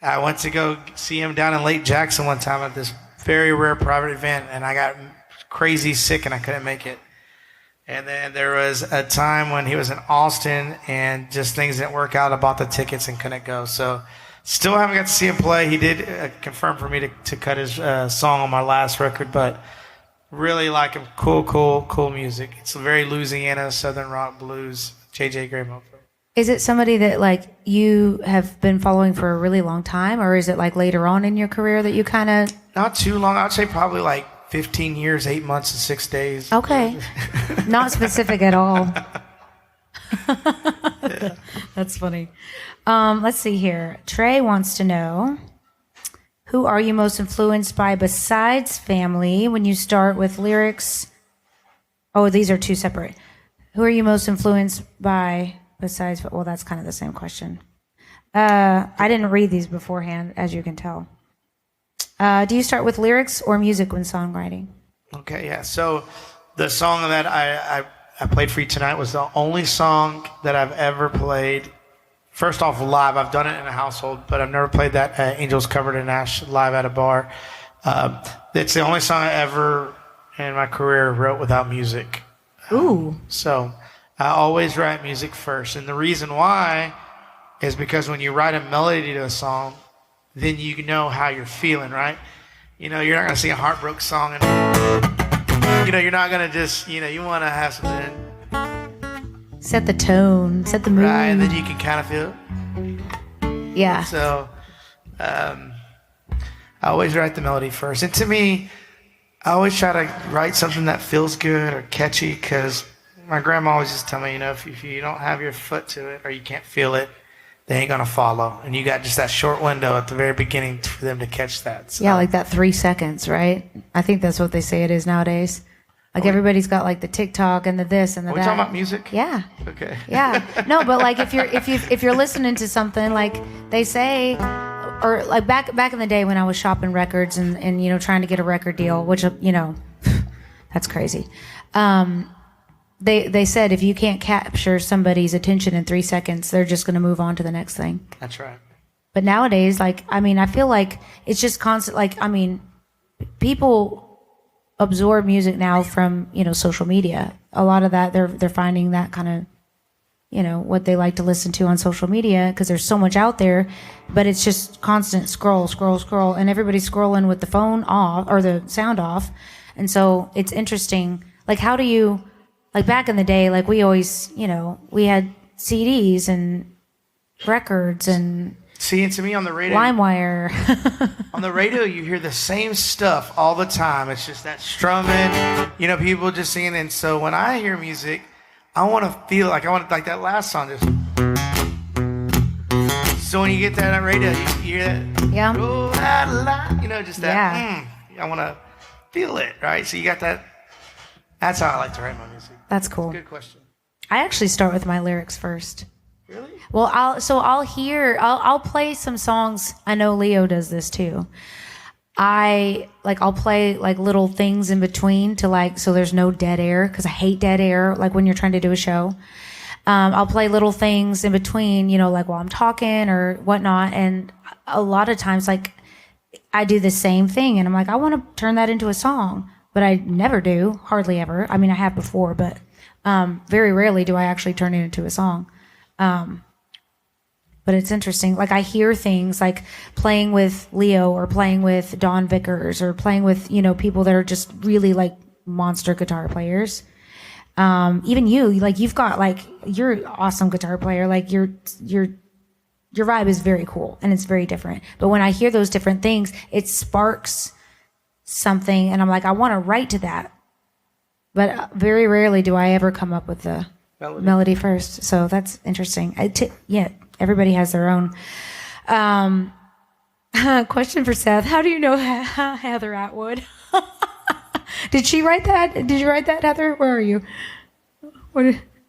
I went to go see him down in Lake Jackson one time at this very rare private event, and I got crazy sick and I couldn't make it. And then there was a time when he was in Austin and just things didn't work out. I bought the tickets and couldn't go. So still haven't got to see him play. He did confirm for me to cut his song on my last record, but really like him. Cool music. It's very Louisiana, Southern rock, blues, J.J. Gray Mofro. Is it somebody that like you have been following for a really long time, or is it like later on in your career that you kind of... Not too long. I'd say probably like 15 years, 8 months, and 6 days. Okay. Not specific at all. Yeah. That's funny. Let's see here. Trey wants to know, who are you most influenced by besides family when you start with lyrics? Oh, these are two separate. Who are you most influenced by besides... Well, that's kind of the same question. I didn't read these beforehand, as you can tell. Do you start with lyrics or music when songwriting? Okay, yeah. So the song that I played for you tonight was the only song that I've ever played. First off, live. I've done it in a household, but I've never played that Angels Covered in Ash live at a bar. It's the only song I ever in my career wrote without music. Ooh. So I always write music first. And the reason why is because when you write a melody to a song, then you know how you're feeling, right? You know, you're not going to sing a heartbroken song and, you know, you're not going to just, you know, you want to have something. Set the tone, set the mood. Right, and then you can kind of feel it. Yeah. So I always write the melody first. And to me, I always try to write something that feels good or catchy, because my grandma always used to tell me, you know, if you don't have your foot to it or you can't feel it, they ain't gonna follow. And you got just that short window at the very beginning for them to catch that. So. Yeah, like that 3 seconds, right? I think that's what they say it is nowadays. Like everybody's got like the TikTok and the this and the that. Are we talking about music? Yeah. Okay. Yeah. No, but like if you're listening to something, like they say, or like back in the day when I was shopping records and you know trying to get a record deal, which you know, that's crazy. They said if you can't capture somebody's attention in 3 seconds, they're just going to move on to the next thing. That's right. But nowadays, like, I mean, I feel like it's just constant. Like, I mean, people absorb music now from, you know, social media. A lot of that, they're finding that kind of, you know, what they like to listen to on social media, because there's so much out there, but it's just constant scroll, and everybody's scrolling with the phone off or the sound off. And so it's interesting. Like, how do you... Like back in the day, like we always, you know, we had CDs and records and... See, and to me on the radio... LimeWire. On the radio, you hear the same stuff all the time. It's just that strumming, you know, people just singing. And so when I hear music, I want to feel like that last song just... So when you get that on radio, you hear that... Yeah. Oh, you know, just that... Yeah. I want to feel it, right? So you got that... That's how I like to write my music. That's cool. Good question. I actually start with my lyrics first. Really? Well, I'll play some songs. I know Leo does this too. I'll play like little things in between to like, so there's no dead air, because I hate dead air. Like when you're trying to do a show, I'll play little things in between, you know, like while I'm talking or whatnot. And a lot of times, like I do the same thing and I'm like, I want to turn that into a song. but I never do, hardly ever. I mean, I have before, but very rarely do I actually turn it into a song. But it's interesting. Like I hear things like playing with Leo or playing with Don Vickers or playing with, people that are just really like monster guitar players. Even you, like you've got like, you're an awesome guitar player. Like your vibe is very cool and it's very different. But when I hear those different things, it sparks something and I'm like, I want to write to that. But very rarely do I ever come up with the melody first. So that's interesting. Everybody has their own. Question for Seth. How do you know Heather Atwood? Did she write that? Did you write that, Heather? Where are you?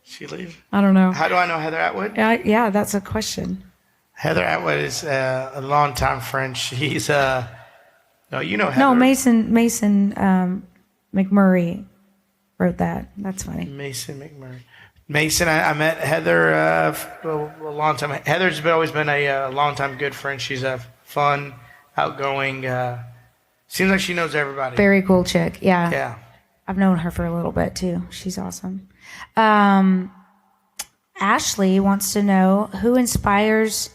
She leave? I don't know. How do I know Heather Atwood? Yeah, that's a question. Heather Atwood is a longtime friend. She's no, you know Heather. No, Mason McMurray wrote that. That's funny. Mason McMurray. Mason, I met Heather a long time. Heather's always been a long-time good friend. She's a fun, outgoing, seems like she knows everybody. Very cool chick, yeah. Yeah. I've known her for a little bit, too. She's awesome. Ashley wants to know who inspires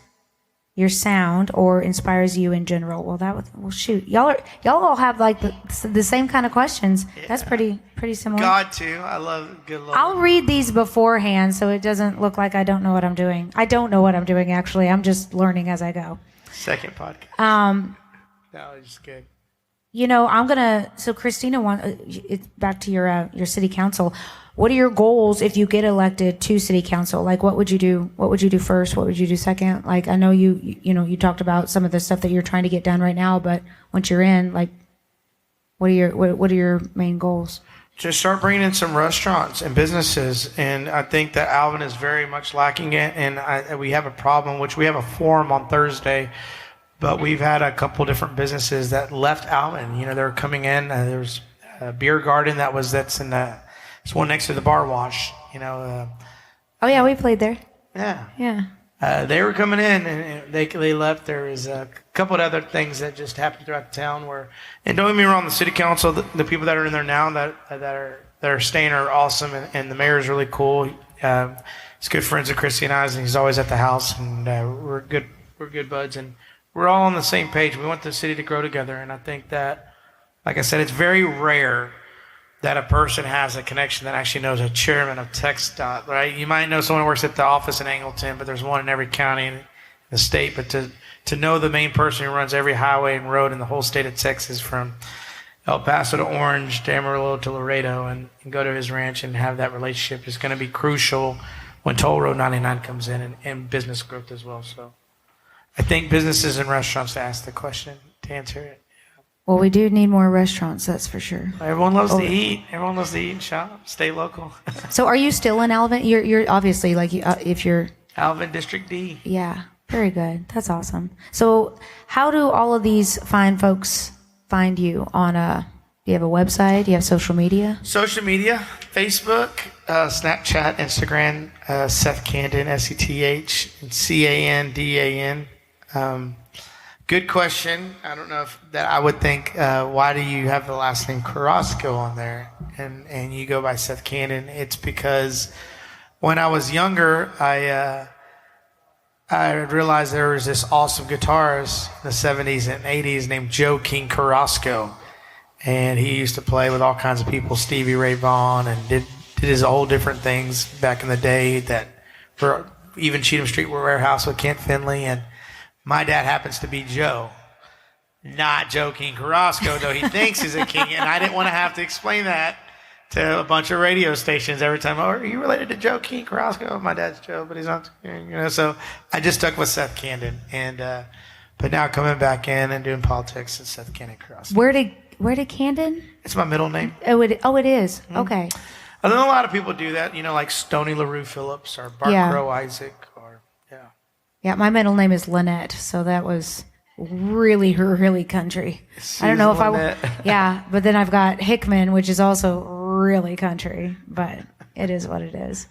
your sound or inspires you in general. Well, shoot. Y'all all have like the same kind of questions. Yeah. That's pretty similar. God too. I love good love. I'll read these beforehand so it doesn't look like I don't know what I'm doing. I don't know what I'm doing actually. I'm just learning as I go. Second podcast. No, it's good. So Christina it's back to your city council. What are your goals if you get elected to city council? Like, what would you do? What would you do first? What would you do second? Like, I know you talked about some of the stuff that you're trying to get done right now, but once you're in, like, what are your main goals? Just start bringing in some restaurants and businesses, and I think that Alvin is very much lacking it, and we have a problem, which we have a forum on Thursday, but we've had a couple different businesses that left Alvin. They're coming in. There's a beer garden that's in the. It's one next to the bar wash, oh yeah, we played there. Yeah. Yeah. They were coming in and they left. There was a couple of other things that just happened throughout the town and don't get me wrong, the city council, the people that are in there now that are staying are awesome, and the mayor is really cool. He's good friends with Christy and I, and he's always at the house, and we're good buds, and we're all on the same page. We want the city to grow together, and I think that, like I said, it's very rare that a person has a connection that actually knows a chairman of TxDOT, right? You might know someone who works at the office in Angleton, but there's one in every county in the state. But to know the main person who runs every highway and road in the whole state of Texas, from El Paso to Orange to Amarillo to Laredo, and go to his ranch and have that relationship is going to be crucial when Toll Road 99 comes in, and business growth as well. So I think businesses and restaurants to ask the question, to answer it. Well, we do need more restaurants, that's for sure. Everyone loves to eat. Everyone loves to eat and shop. Stay local. So are you still in Alvin? You're obviously, like, if you're... Alvin, District D. Yeah, very good. That's awesome. So how do all of these fine folks find you on do you have a website? Do you have social media? Social media, Facebook, Snapchat, Instagram, Seth Candan, SETH, and CANDAN. Good question. I don't know if that I would think, why do you have the last name Carrasco on there and you go by Seth Candan? It's because when I was younger, I realized there was this awesome guitarist in the 70s and 80s named Joe King Carrasco. And he used to play with all kinds of people, Stevie Ray Vaughan, and did his whole different things back in the day that for even Cheatham Street Warehouse with Kent Finley. And my dad happens to be Joe, not Joe King Carrasco, though he thinks he's a king. And I didn't want to have to explain that to a bunch of radio stations every time. Oh, are you related to Joe King Carrasco? My dad's Joe, but he's not. So I just stuck with Seth Candan. And but now coming back in and doing politics, it's Seth Candan Carrasco. Where did Candan? It's my middle name. Oh, it is. Mm-hmm. Okay. I know a lot of people do that. Like Stony LaRue Phillips or Bart Crow Isaac. Yeah, my middle name is Lynette, so that was really, really country. I don't know if Lynette. Yeah, but then I've got Hickman, which is also really country, but It is what it is.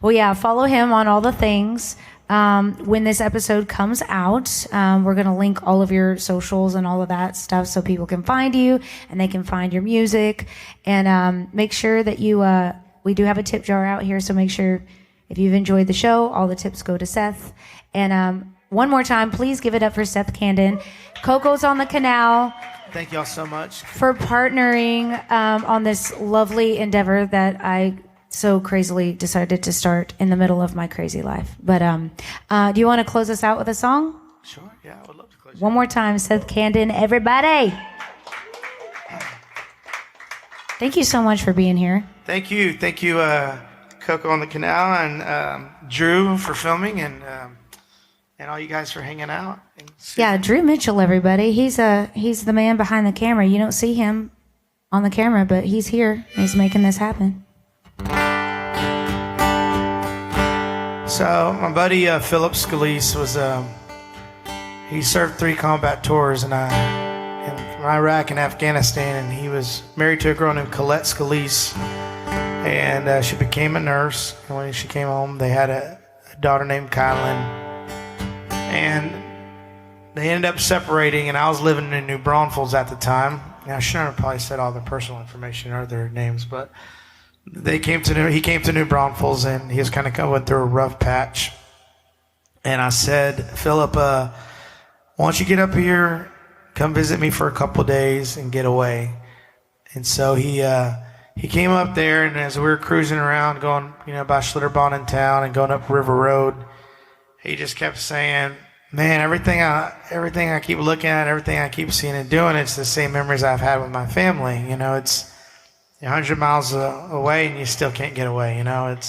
Well, yeah, follow him on all the things. When this episode comes out, we're going to link all of your socials and all of that stuff so people can find you and they can find your music. And make sure that we do have a tip jar out here, so make sure if you've enjoyed the show, all the tips go to Seth. And one more time, please give it up for Seth Candan. Coco's on the Canal. Thank y'all so much for partnering on this lovely endeavor that I so crazily decided to start in the middle of my crazy life. But do you want to close us out with a song? Sure, yeah, I would love to close. One more time, Seth Candan, everybody. Thank you so much for being here. Thank you, Coco on the Canal, and Drew for filming, and all you guys for hanging out. Yeah, Drew Mitchell, everybody. He's the man behind the camera. You don't see him on the camera, but he's here. He's making this happen. So my buddy Philip Scalise was he served 3 combat tours in Iraq and Afghanistan, and he was married to a girl named Colette Scalise, and she became a nurse. And when she came home, they had a daughter named Kylan, and they ended up separating. And I was living in New Braunfels at the time. Now I shouldn't have probably said all their personal information or their names, but he came to New Braunfels, and he was kind of going through a rough patch. And I said, Philip, why don't you get up here, come visit me for a couple of days and get away. And so he came up there, and as we were cruising around, going by Schlitterbahn in town and going up River Road, he just kept saying, man, everything I keep looking at, everything I keep seeing and doing, it's the same memories I've had with my family. It's 100 miles away, and you still can't get away. And I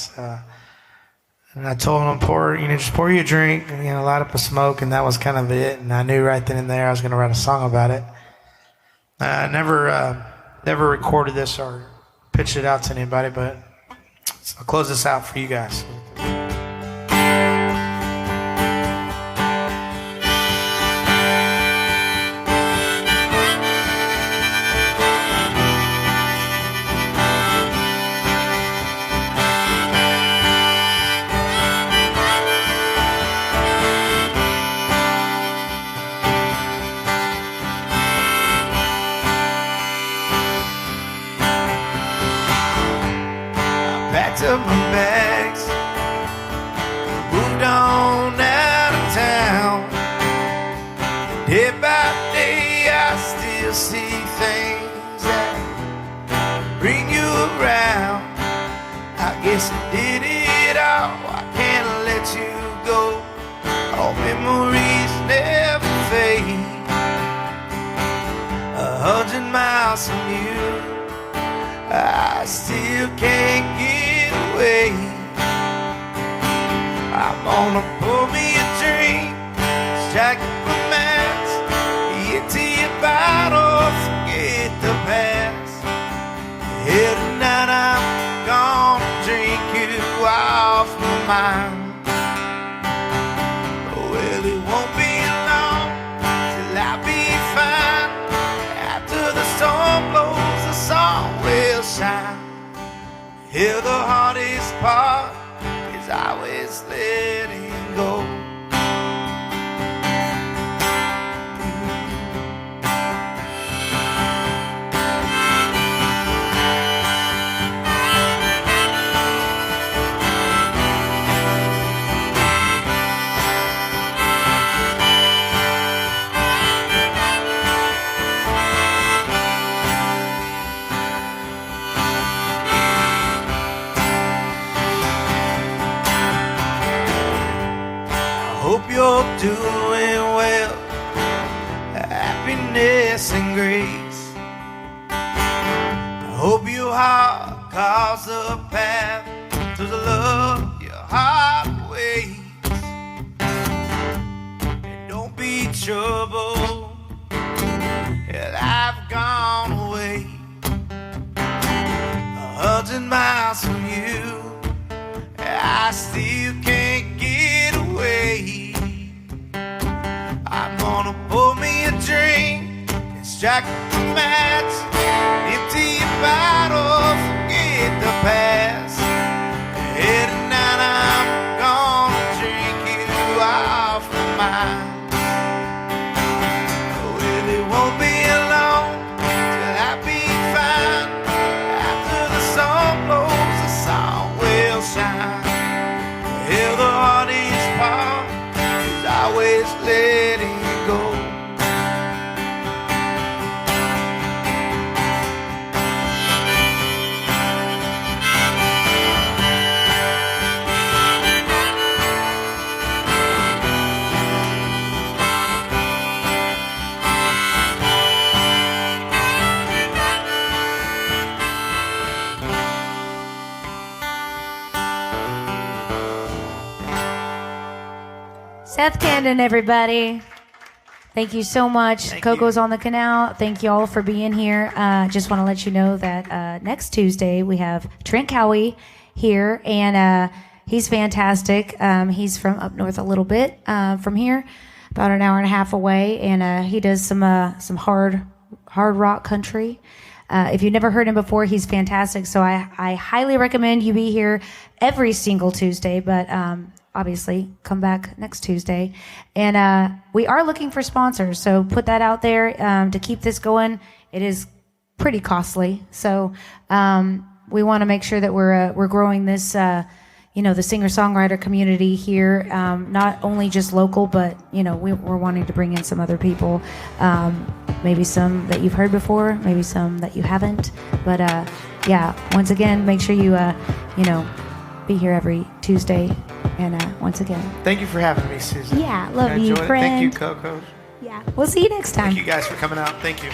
told him, just pour you a drink, and light up a smoke, and that was kind of it. And I knew right then and there I was going to write a song about it. I never recorded this or pitched it out to anybody, but I'll close this out for you guys. Packed up my bags, moved on out of town. Day by day I still see things that bring you around. I guess I did it all, I can't let you go. All memories never fade. 100 miles from you, I still can't get away. I'm gonna pour me a drink, strike up a match, empty a bottle, forget the past. Here tonight I'm gonna drink you off my mind. Well, it won't be long till I'll be fine. After the storm blows, the sun will shine. Here the hardest part is always letting go. Hope you're doing well, happiness and grace. I hope your heart carves a path to the love your heart awaits. And don't be troubled, I've gone away 100 miles from you. I still can't get away. I'm gonna pour me a drink and strike a match, empty a bottle, forget the past. is letting go. Seth Candan, everybody. Thank you so much. Thank Coco's you. on the canal. Thank you all for being here. Just want to let you know that next Tuesday we have Trent Cowie here, and he's fantastic. He's from up north a little bit from here, about an hour and a half away, and he does some hard rock country. If you've never heard him before, he's fantastic. So I highly recommend you be here every single Tuesday, but obviously come back next Tuesday. And we are looking for sponsors, so put that out there to keep this going. It is pretty costly, so we want to make sure that we're growing this the singer-songwriter community here, not only just local, but we're wanting to bring in some other people, maybe some that you've heard before, maybe some that you haven't, but once again, make sure you be here every Tuesday. And once again, Thank you for having me, Susan. Yeah, love I you, enjoyed it. friend. Thank you, Coco. Yeah, we'll see you next time. Thank you guys for coming out. Thank you.